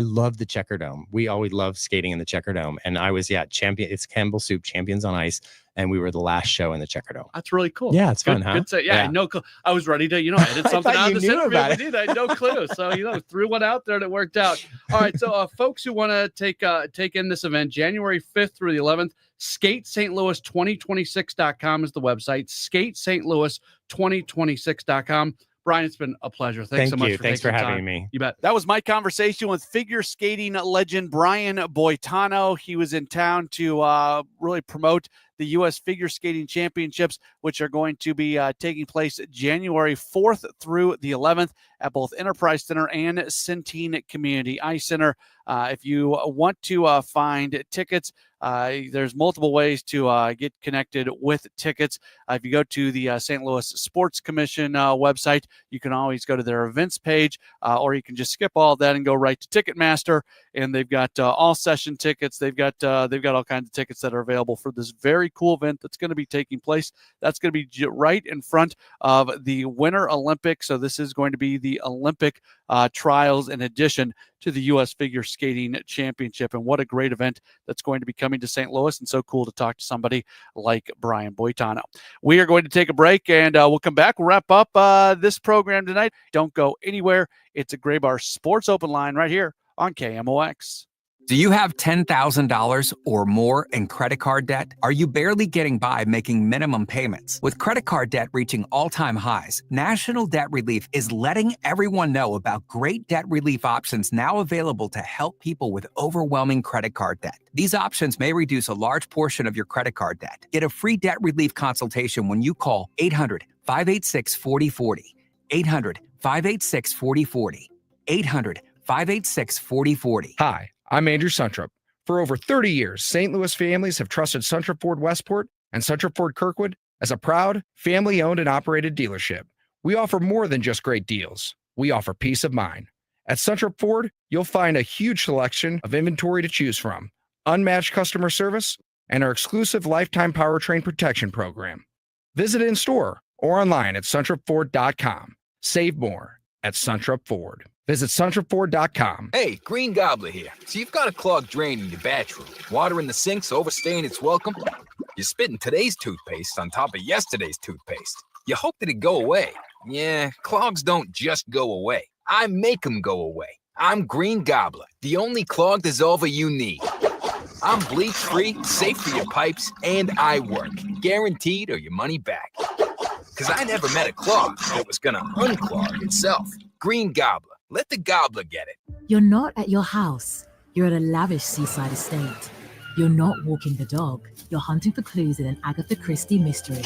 love the Checker Dome. We always loved skating in the Checker Dome. And I was, champion. It's Campbell Soup Champions on Ice. And we were the last show in the Checker Dome. That's really cool. Yeah, it's fun, good, huh? Good say. Yeah, no clue. I was ready to, edit I something thought out you of this knew interview. about We it. did. I had no clue. So, threw one out there and it worked out. All right. So, folks who want to take in this event, January 5th through the 11th, skatestlouis2026.com is the website. skatestlouis2026.com. Brian, it's been a pleasure. Thanks so much. Thanks for having time. me. You bet. That was my conversation with figure skating legend Brian Boitano. He was in town to really promote the U.S. Figure Skating Championships, which are going to be taking place January 4th through the 11th at both Enterprise Center and Centene Community Ice Center. If you want to find tickets, there's multiple ways to get connected with tickets. If you go to the St. Louis Sports Commission website, you can always go to their events page, or you can just skip all that and go right to Ticketmaster. And they've got all session tickets. They've got all kinds of tickets that are available for this very cool event that's going to be taking place. That's going to be right in front of the Winter Olympics. So this is going to be the Olympic trials in addition to the U.S. Figure Skating Championship. And what a great event that's going to be coming to St. Louis. And so cool to talk to somebody like Brian Boitano. We are going to take a break and we'll come back. We'll wrap up this program tonight. Don't go anywhere. It's a Gray Bar Sports Open Line right here on KMOX. Do you have $10,000 or more in credit card debt? Are you barely getting by making minimum payments? With credit card debt reaching all-time highs, National Debt Relief is letting everyone know about great debt relief options now available to help people with overwhelming credit card debt. These options may reduce a large portion of your credit card debt. Get a free debt relief consultation when you call 800-586-4040. 800-586-4040. 800-586-4040. Hi, I'm Andrew Suntrup. For over 30 years, St. Louis families have trusted Suntrup Ford Westport and Suntrup Ford Kirkwood as a proud, family-owned and operated dealership. We offer more than just great deals. We offer peace of mind. At Suntrup Ford, you'll find a huge selection of inventory to choose from, unmatched customer service, and our exclusive lifetime powertrain protection program. Visit in store or online at suntrupford.com. Save more at Suntrup Ford. Visit suntrupford.com. Hey, Green Gobbler here. So you've got a clogged drain in your bathroom. Water in the sink's overstaying its welcome. You're spitting today's toothpaste on top of yesterday's toothpaste. You hope that it go away. Yeah, clogs don't just go away. I make them go away. I'm Green Gobbler, the only clog dissolver you need. I'm bleach-free, safe for your pipes, and I work. Guaranteed or your money back. Because I never met a clog that was going to unclog itself. Green Gobbler. Let the gobbler get it. You're not at your house. You're at a lavish seaside estate. You're not walking the dog. You're hunting for clues in an Agatha Christie mystery.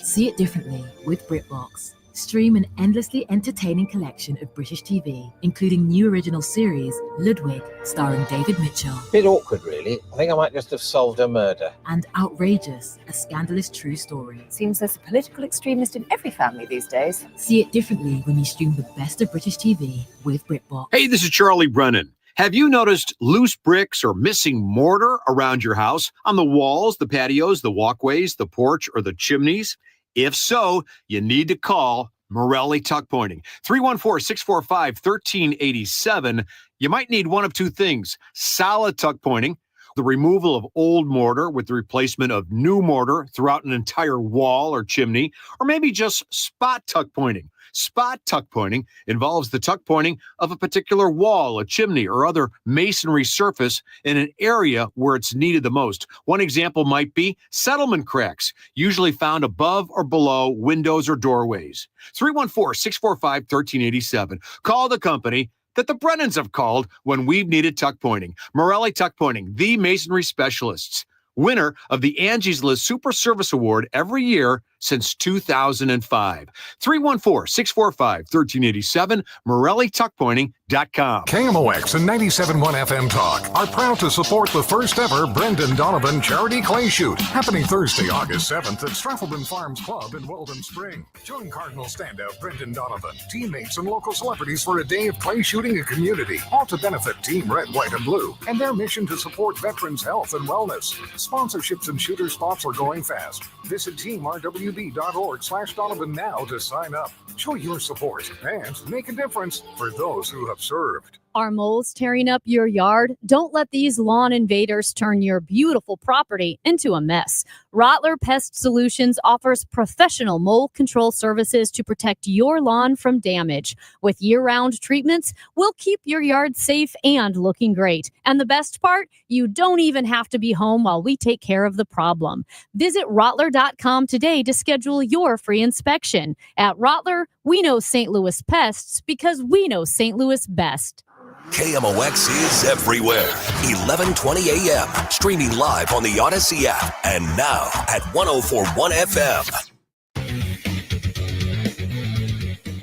See it differently with BritBox. Stream an endlessly entertaining collection of British TV, including new original series, Ludwig, starring David Mitchell. Bit awkward, really. I think I might just have solved a murder. And Outrageous, a scandalous true story. Seems there's a political extremist in every family these days. See it differently when you stream the best of British TV with BritBox. Hey, this is Charlie Brennan. Have you noticed loose bricks or missing mortar around your house, on the walls, the patios, the walkways, the porch, or the chimneys? If so, you need to call Morelli Tuck Pointing. 314-645-1387. You might need one of two things: solid tuck pointing, the removal of old mortar with the replacement of new mortar throughout an entire wall or chimney, or maybe just spot tuck pointing. Spot tuck pointing involves the tuck pointing of a particular wall, a chimney, or other masonry surface in an area where it's needed the most. One example might be settlement cracks, usually found above or below windows or doorways. 314-645-1387. Call the company that the Brennans have called when we've needed tuck pointing. Morelli Tuck Pointing, the masonry specialists. Winner of the Angie's List Super Service Award every year since 2005. 314-645-1387, MorelliTuckPointing.com. KMOX and 97.1 FM Talk are proud to support the first ever Brendan Donovan Charity Clay Shoot, happening Thursday, August 7th at Straffleton Farms Club in Weldon Spring. Join Cardinal standout Brendan Donovan, teammates, and local celebrities for a day of clay shooting and community, all to benefit Team Red, White, and Blue and their mission to support veterans' health and wellness. Sponsorships and shooter spots are going fast. Visit teamrw.com. aub.org/Donovan now to sign up. Show your support and make a difference for those who have served. Are moles tearing up your yard? Don't let these lawn invaders turn your beautiful property into a mess. Rottler Pest Solutions offers professional mole control services to protect your lawn from damage. With year-round treatments, we'll keep your yard safe and looking great. And the best part, you don't even have to be home while we take care of the problem. Visit Rottler.com today to schedule your free inspection. At Rottler, we know St. Louis pests because we know St. Louis best. KMOX is everywhere. 1120 a.m. Streaming live on the Odyssey app. And now at 1041 FM.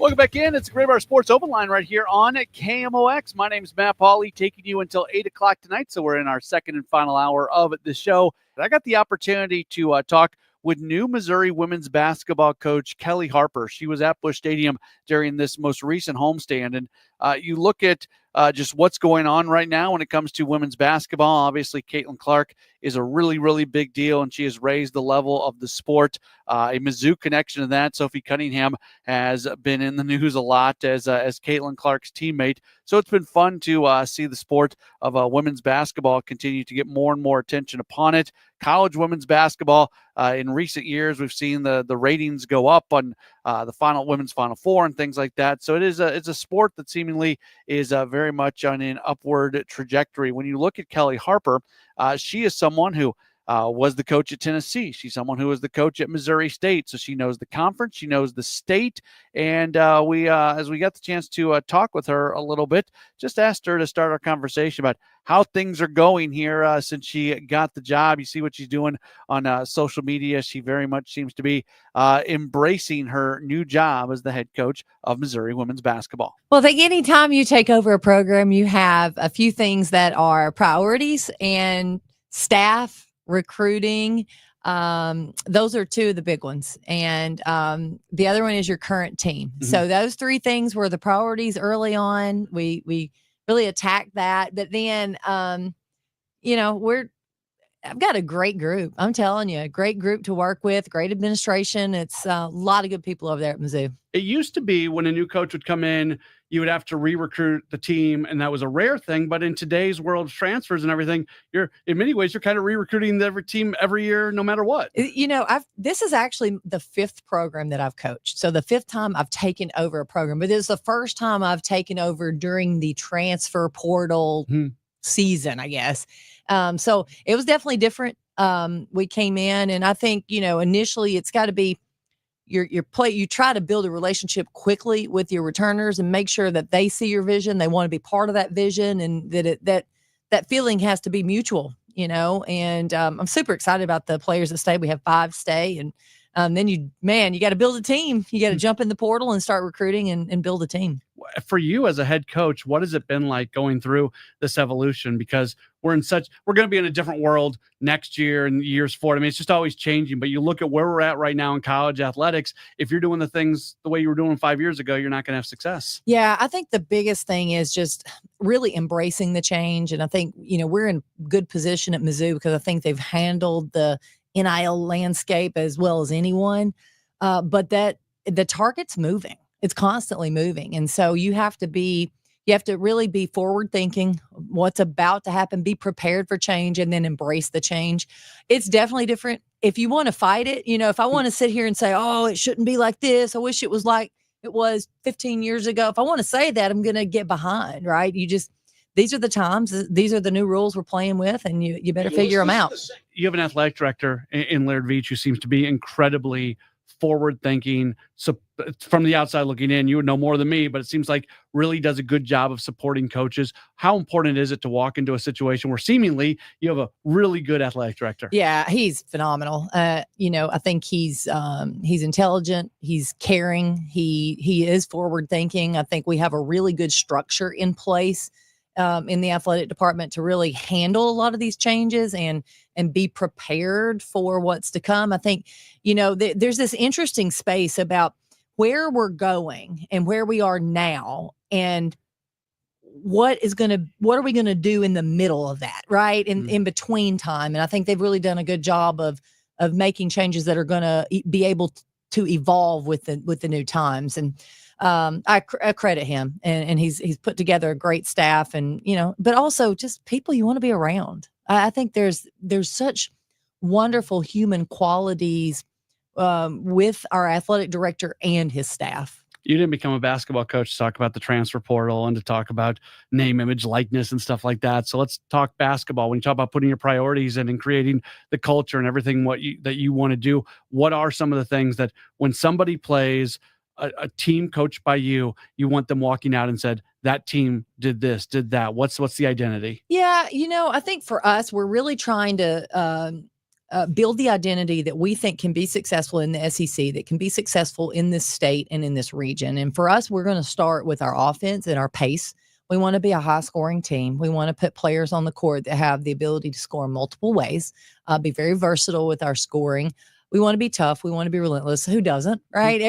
Welcome back in. It's the Great Bar Sports Open Line right here on KMOX. My name is Matt Pauley, taking you until 8 o'clock tonight. So we're in our second and final hour of the show. And I got the opportunity to talk with new Missouri women's basketball coach Kelly Harper. She was at Busch Stadium during this most recent homestand. And you look at just what's going on right now when it comes to women's basketball. Obviously, Caitlin Clark is a really, really big deal, and she has raised the level of the sport. A Mizzou connection to that. Sophie Cunningham has been in the news a lot as Caitlin Clark's teammate. So it's been fun to see the sport of women's basketball continue to get more and more attention upon it. College women's basketball, in recent years, we've seen the ratings go up on the women's Final Four and things like that. So it's a sport that seemingly is very much on an upward trajectory. When you look at Kelly Harper, she is someone who was the coach at Tennessee. She's someone who was the coach at Missouri State. So she knows the conference, she knows the state. And we, as we got the chance to talk with her a little bit, just asked her to start our conversation about how things are going here since she got the job. You see what she's doing on social media. She very much seems to be embracing her new job as the head coach of Missouri women's basketball. Well, I think anytime you take over a program, you have a few things that are priorities, and staff, recruiting. Those are two of the big ones. And the other one is your current team. Mm-hmm. So those three things were the priorities early on. We really attacked that. But then, I've got a great group. I'm telling you, a great group to work with, great administration. It's a lot of good people over there at Mizzou. It used to be when a new coach would come in, you would have to re-recruit the team, and that was a rare thing. But in today's world of transfers and everything, in many ways, you're kind of re-recruiting every team every year, no matter what. This is actually the fifth program that I've coached. So the fifth time I've taken over a program, but it is the first time I've taken over during the transfer portal season, I guess. So it was definitely different. We came in, and I think, initially it's got to be you try to build a relationship quickly with your returners and make sure that they see your vision. They want to be part of that vision, and that feeling has to be mutual, and I'm super excited about the players that stay. We have 5 stay, and then you got to build a team. You got to jump in the portal and start recruiting and build a team. For you as a head coach, what has it been like going through this evolution? Because we're going to be in a different world next year and years forward. I mean, it's just always changing, but you look at where we're at right now in college athletics. If you're doing the things the way you were doing 5 years ago, you're not going to have success. Yeah. I think the biggest thing is just really embracing the change. And I think, we're in good position at Mizzou because I think they've handled the NIL landscape as well as anyone. But that the target's moving. It's constantly moving. And so you have to really be forward thinking what's about to happen, be prepared for change, and then embrace the change. It's definitely different. If you want to fight it, if I want to sit here and say, oh, it shouldn't be like this, I wish it was like it was 15 years ago. If I want to say that, I'm going to get behind, right? These are the times, these are the new rules we're playing with, and you better figure them out. You have an athletic director in Laird Veach who seems to be incredibly forward thinking. So from the outside looking in, you would know more than me, but it seems like really does a good job of supporting coaches. How important is it to walk into a situation where seemingly you have a really good athletic director? Yeah, he's phenomenal. I think he's intelligent. He's caring. He is forward thinking. I think we have a really good structure in place in the athletic department to really handle a lot of these changes and be prepared for what's to come. I think, there's this interesting space about where we're going and where we are now, and what are we going to do in the middle of that, right? In between time. And I think they've really done a good job of making changes that are going to be able to evolve with the new times. And I credit him, and he's put together a great staff, and but also just people you want to be around. I think there's such wonderful human qualities with our athletic director and his staff. You didn't become a basketball coach to talk about the transfer portal and to talk about name, image, likeness, and stuff like that. So let's talk basketball. When you talk about putting your priorities in and creating the culture and everything that you want to do, what are some of the things that when somebody plays a team coached by you, you want them walking out and said, that team did this, did that? What's the identity? Yeah, I think for us, we're really trying to build the identity that we think can be successful in the SEC, that can be successful in this state and in this region. And for us, we're going to start with our offense and our pace. We want to be a high-scoring team. We want to put players on the court that have the ability to score multiple ways, be very versatile with our scoring. We want to be tough. We want to be relentless. Who doesn't, right?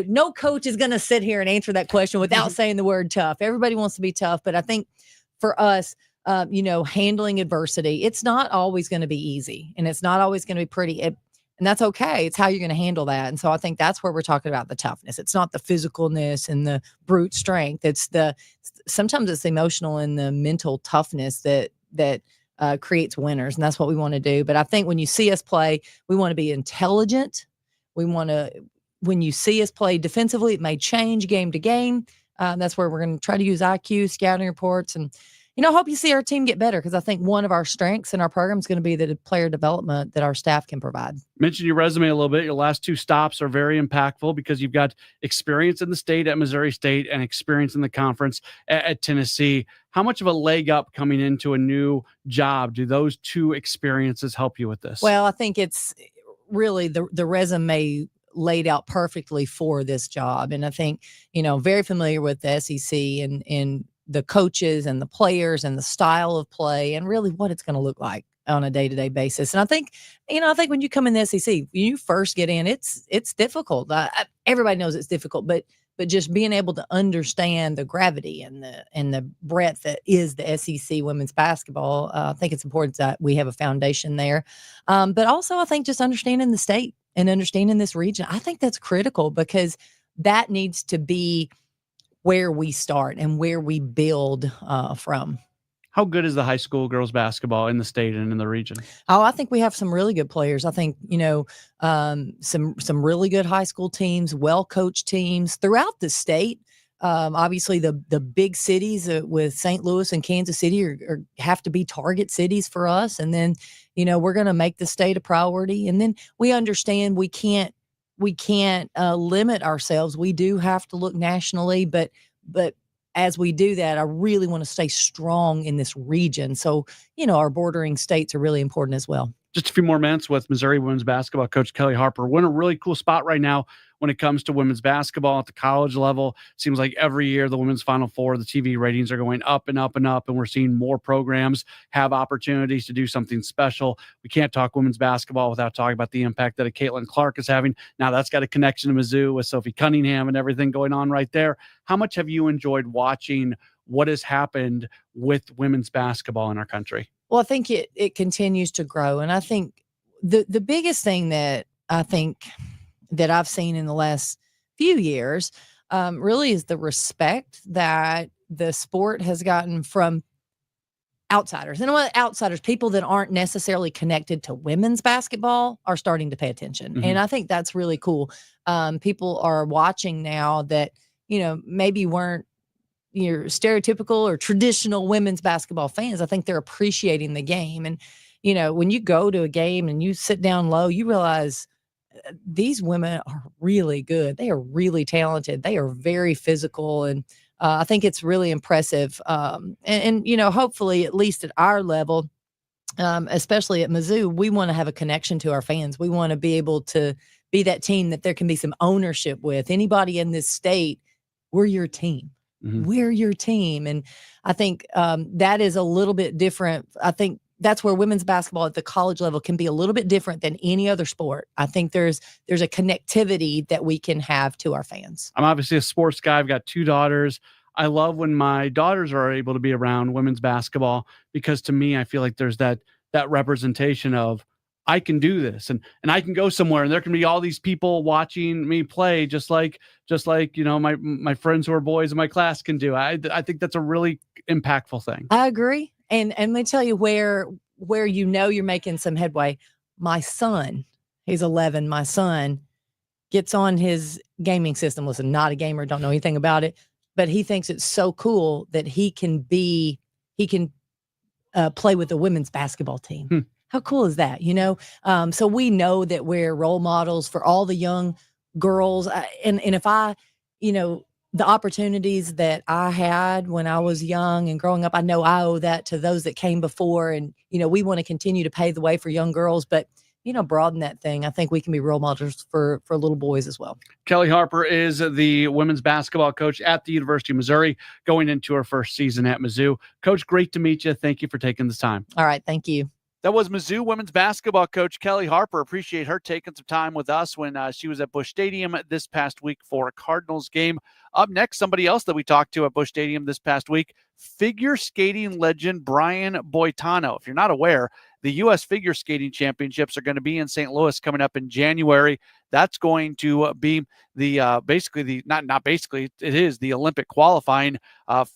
No coach is going to sit here and answer that question without saying the word tough. Everybody wants to be tough. But I think for us, handling adversity, it's not always going to be easy, and it's not always going to be pretty. And that's okay. It's how you're going to handle that. And so I think that's where we're talking about the toughness. It's not the physicalness and the brute strength. Sometimes it's the emotional and the mental toughness that creates winners. And that's what we want to do. But I think when you see us play, we want to be intelligent. When you see us play defensively, it may change game to game. That's where we're going to try to use IQ, scouting reports, and I hope you see our team get better, because I think one of our strengths in our program is going to be the player development that our staff can provide. Mention your resume a little bit. Your last 2 stops are very impactful because you've got experience in the state at Missouri State and experience in the conference at Tennessee. How much of a leg up coming into a new job do those 2 experiences help you with this? Well, I think it's really the resume laid out perfectly for this job. And I think, very familiar with the SEC and the coaches and the players and the style of play and really what it's going to look like on a day-to-day basis. And I think when you come in the SEC, when you first get in, it's difficult. Everybody knows it's difficult, but just being able to understand the gravity and the breadth that is the SEC women's basketball, I think it's important that we have a foundation there. But also I think just understanding the state and understanding this region, I think that's critical, because that needs to be where we start and where we build from. How good is the high school girls basketball in the state and in the region? Oh, I think we have some really good players. I think, some really good high school teams, well-coached teams throughout the state. Obviously, the big cities with St. Louis and Kansas City have to be target cities for us. And then, we're going to make the state a priority. And then we understand we can't limit ourselves. We do have to look nationally, but as we do that, I really want to stay strong in this region. So, our bordering states are really important as well. Just a few more minutes with Missouri women's basketball coach Kelly Harper. We're in a really cool spot right now when it comes to women's basketball at the college level. Seems like every year the women's Final Four, the TV ratings are going up and up and up, and we're seeing more programs have opportunities to do something special. We can't talk women's basketball without talking about the impact that a Caitlin Clark is having. Now that's got a connection to Mizzou with Sophie Cunningham and everything going on right there. How much have you enjoyed watching what has happened with women's basketball in our country? Well, I think it continues to grow. And I think the biggest thing that I think that I've seen in the last few years really is the respect that the sport has gotten from outsiders. And what outsiders, people that aren't necessarily connected to women's basketball, are starting to pay attention. Mm-hmm. And I think that's really cool. People are watching now that, maybe weren't your stereotypical or traditional women's basketball fans. I think they're appreciating the game. And, when you go to a game and you sit down low, you realize these women are really good. They are really talented. They are very physical. And I think it's really impressive. And hopefully, at least at our level, especially at Mizzou, we want to have a connection to our fans. We want to be able to be that team that there can be some ownership with. Anybody in this state, we're your team. Mm-hmm. We're your team. And I think that is a little bit different. I think that's where women's basketball at the college level can be a little bit different than any other sport. I think there's a connectivity that we can have to our fans. I'm obviously a sports guy. I've got 2 daughters. I love when my daughters are able to be around women's basketball, because to me, I feel like there's that representation of I can do this, and I can go somewhere, and there can be all these people watching me play, just like my friends who are boys in my class can do. I think that's a really impactful thing. I agree, and let me tell you where you're making some headway. My son, he's 11. My son gets on his gaming system. Listen, not a gamer, don't know anything about it, but he thinks it's so cool that he can play with the women's basketball team. How cool is that? So we know that we're role models for all the young girls. And if I, the opportunities that I had when I was young and growing up, I know I owe that to those that came before. And, we want to continue to pave the way for young girls, but, broaden that thing. I think we can be role models for little boys as well. Kelly Harper is the women's basketball coach at the University of Missouri, going into her first season at Mizzou. Coach, great to meet you. Thank you for taking this time. All right. Thank you. That was Mizzou women's basketball coach Kelly Harper. Appreciate her taking some time with us when she was at Busch Stadium this past week for a Cardinals game. Up next, somebody else that we talked to at Busch Stadium this past week, figure skating legend Brian Boitano. If you're not aware, the U.S. Figure Skating Championships are going to be in St. Louis coming up in January. That's going to be the it is the Olympic qualifying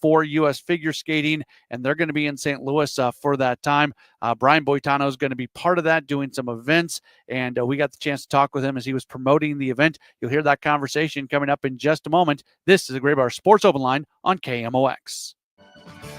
for U.S. figure skating, and they're going to be in St. Louis for that time. Brian Boitano is going to be part of that, doing some events, and we got the chance to talk with him as he was promoting the event. You'll hear that conversation coming up in just a moment. This is the Gray Bar Sports Open Line on KMOX.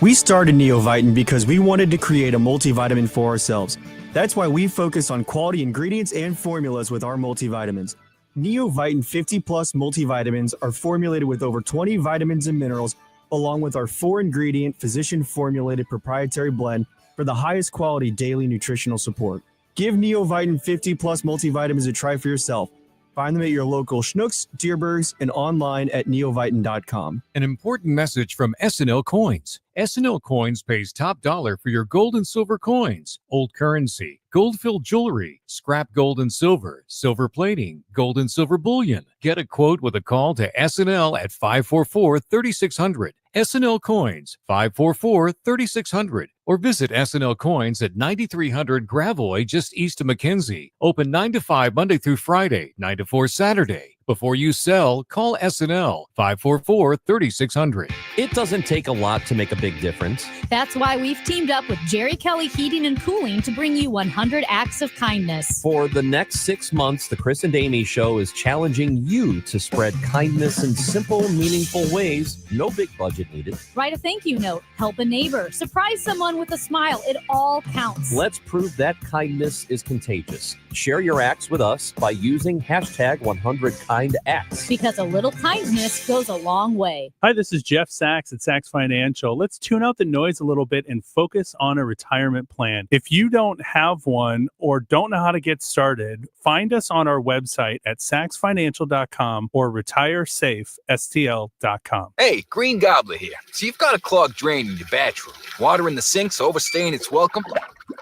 We started Neovitin because we wanted to create a multivitamin for ourselves. That's why we focus on quality ingredients and formulas with our multivitamins. Neovitin 50 Plus multivitamins are formulated with over 20 vitamins and minerals, along with our 4-ingredient physician-formulated proprietary blend for the highest quality daily nutritional support. Give Neovitin 50 Plus multivitamins a try for yourself. Find them at your local Schnucks, Dierbergs, and online at neovitin.com. An important message from S&L Coins. S&L Coins pays top dollar for your gold and silver coins, old currency, gold-filled jewelry, scrap gold and silver, silver plating, gold and silver bullion. Get a quote with a call to S&L at 544-3600. S&L Coins, 544-3600. Or visit S&L Coins at 9300 Gravois, just east of McKenzie. Open 9 to 5 Monday through Friday, 9 to 4 Saturday. Before you sell, call S&L 544-3600. It doesn't take a lot to make a big difference. That's why we've teamed up with Jerry Kelly Heating and Cooling to bring you 100 acts of kindness. For the next 6 months, the Chris and Amy Show is challenging you to spread kindness in simple, meaningful ways. No big budget needed. Write a thank you note, help a neighbor, surprise someone with a smile. It all counts. Let's prove that kindness is contagious. Share your acts with us by using hashtag 100kindacts. Because a little kindness goes a long way. Hi, this is Jeff Sachs at Sachs Financial. Let's tune out the noise a little bit and focus on a retirement plan. If you don't have one or don't know how to get started, find us on our website at saxfinancial.com or retiresafestl.com. Hey, Green Gobbler here. So you've got a clogged drain in your bathroom. Water in the sinks overstaying its welcome.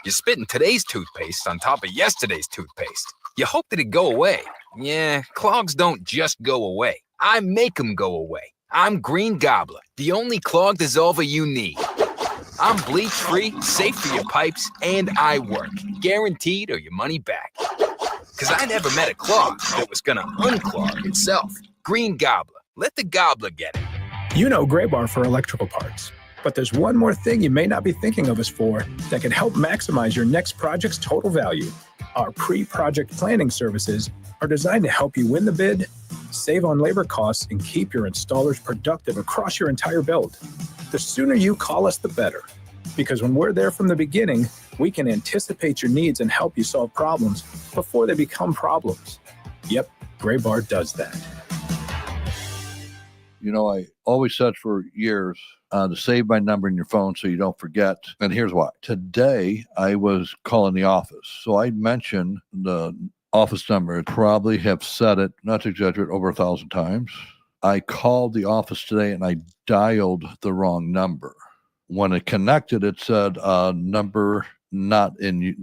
You're spitting today's toothpaste on top of yesterday's toothpaste. You hope that it go away. Yeah, clogs don't just go away. I make them go away. I'm Green Gobbler, the only clog dissolver you need. I'm bleach-free, safe for your pipes, and I work. Guaranteed or your money back. Because I never met a clog that was going to unclog itself. Green Gobbler. Let the gobbler get it. You know Gray Bar for electrical parts. But there's one more thing you may not be thinking of us for that can help maximize your next project's total value. Our pre-project planning services are designed to help you win the bid, save on labor costs, and keep your installers productive across your entire build. The sooner you call us, the better. Because when we're there from the beginning, we can anticipate your needs and help you solve problems before they become problems. Yep, Gray Bar does that. You know, I always said for years to save my number in your phone so you don't forget. And here's why. Today, I was calling the office. So I mentioned the office number. Probably have said it, not to exaggerate, over 1,000 times. I called the office today and I dialed the wrong number. When it connected, it said number not in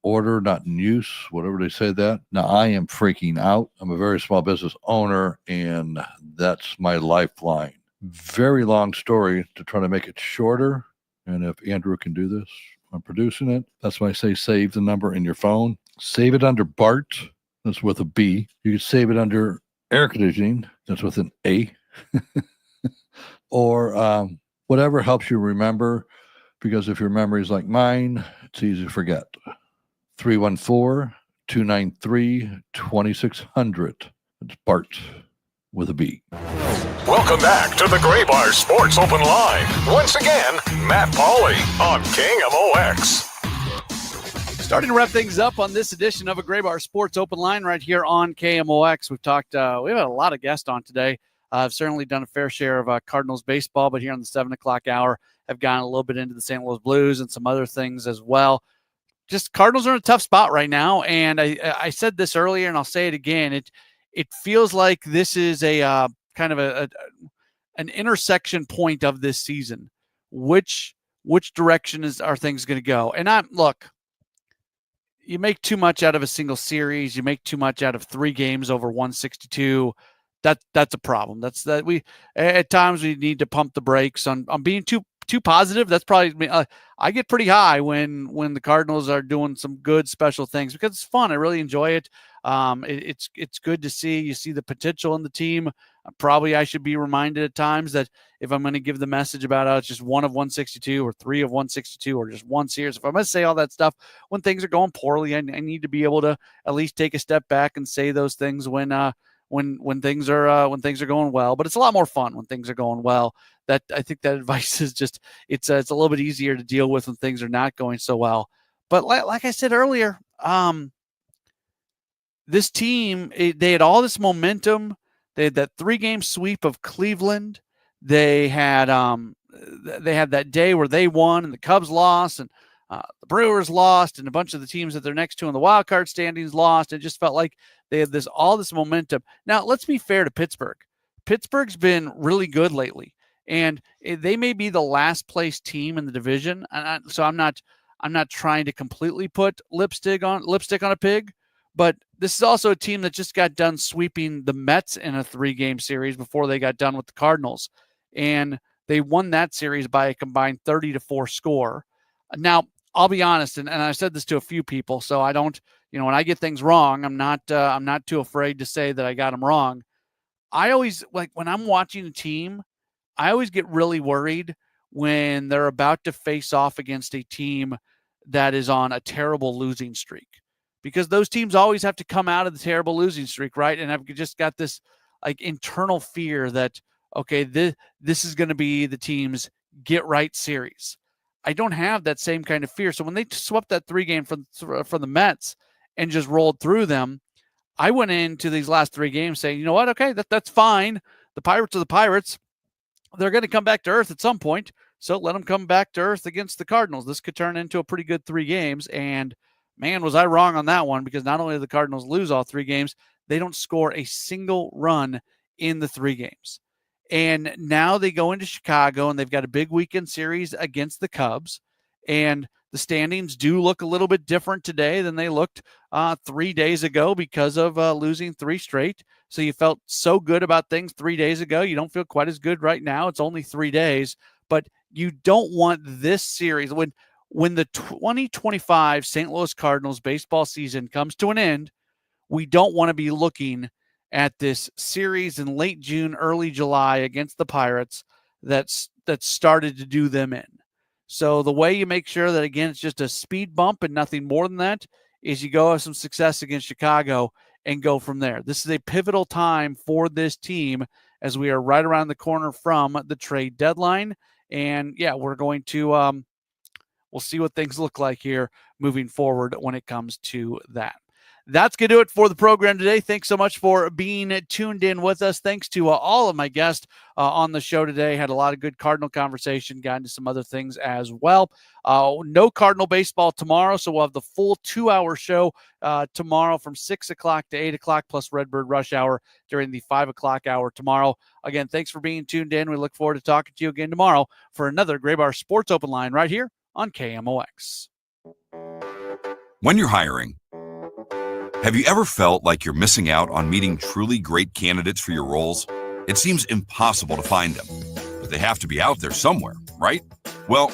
order, not in use, whatever they say that. Now I am freaking out. I'm a very small business owner and that's my lifeline. Very long story to try to make it shorter. And if Andrew can do this, I'm producing it. That's why I say save the number in your phone. Save it under Bart. That's with a B. You can save it under air conditioning. That's with an A. Or whatever helps you remember, because if your memory is like mine, it's easy to forget. 314-293-2600. It's Bart with a B. Welcome back to the Gray Bar Sports Open Line. Once again, Matt Pauley on KMOX. Starting to wrap things up on this edition of a Gray Bar Sports Open Line right here on KMOX. We've had a lot of guests on today. I've certainly done a fair share of Cardinals baseball, but here on the 7 o'clock hour, I've gotten a little bit into the St. Louis Blues and some other things as well. Just Cardinals are in a tough spot right now, and I said this earlier, and I'll say it again. It feels like this is a kind of an intersection point of this season. Which direction are things going to go? And look, you make too much out of a single series. You make too much out of 3 games over 162. That's a problem. At times we need to pump the brakes on being too positive. That's probably I get pretty high when the Cardinals are doing some good special things because it's fun. I really enjoy it. It's good to see. You see the potential in the team. Probably I should be reminded at times that if I'm going to give the message about it's just 1 of 162 or 3 of 162 or just 1 series, if I'm going to say all that stuff when things are going poorly, I need to be able to at least take a step back and say those things when things are going well. But it's a lot more fun when things are going well. That I think that advice is just it's a little bit easier to deal with when things are not going so well. But like I said earlier, this team, they had all this momentum. They had that 3-game sweep of Cleveland. They had that day where they won and the Cubs lost and the Brewers lost and a bunch of the teams that they're next to in the wild card standings lost. It just felt like they had all this momentum. Now, let's be fair to Pittsburgh. Pittsburgh's been really good lately, and they may be the last place team in the division. So I'm not trying to completely put lipstick on a pig, but this is also a team that just got done sweeping the Mets in a 3-game series before they got done with the Cardinals. And they won that series by a combined 30-4 score. Now, I'll be honest, and I've said this to a few people, so I don't, when I get things wrong, I'm not too afraid to say that I got them wrong. I always, when I'm watching a team, I always get really worried when they're about to face off against a team that is on a terrible losing streak. Because those teams always have to come out of the terrible losing streak, right? And I've just got this internal fear that, okay, this is going to be the team's get-right series. I don't have that same kind of fear. So when they swept that 3-game from the Mets and just rolled through them, I went into these last 3 games saying, you know what? Okay, that's fine. The Pirates are the Pirates. They're going to come back to earth at some point. So let them come back to earth against the Cardinals. This could turn into a pretty good 3 games. And man, was I wrong on that one, because not only do the Cardinals lose all 3 games, they don't score a single run in the 3 games. And now they go into Chicago, and they've got a big weekend series against the Cubs. And the standings do look a little bit different today than they looked 3 days ago because of losing 3 straight. So you felt so good about things 3 days ago. You don't feel quite as good right now. It's only 3 days. But you don't want this series. When the 2025 St. Louis Cardinals baseball season comes to an end, we don't want to be looking at this series in late June, early July against the Pirates that started to do them in. So the way you make sure that, again, it's just a speed bump and nothing more than that is you go have some success against Chicago and go from there. This is a pivotal time for this team as we are right around the corner from the trade deadline. And, yeah, we're going to we'll see what things look like here moving forward when it comes to that. That's going to do it for the program today. Thanks so much for being tuned in with us. Thanks to all of my guests on the show today. Had a lot of good Cardinal conversation, got into some other things as well. No Cardinal baseball tomorrow, so we'll have the full 2-hour show tomorrow from 6 o'clock to 8 o'clock, plus Redbird Rush Hour during the 5 o'clock hour tomorrow. Again, thanks for being tuned in. We look forward to talking to you again tomorrow for another Gray Bar Sports Open Line right here on KMOX. When you're hiring, have you ever felt like you're missing out on meeting truly great candidates for your roles? It seems impossible to find them, but they have to be out there somewhere, right? Well,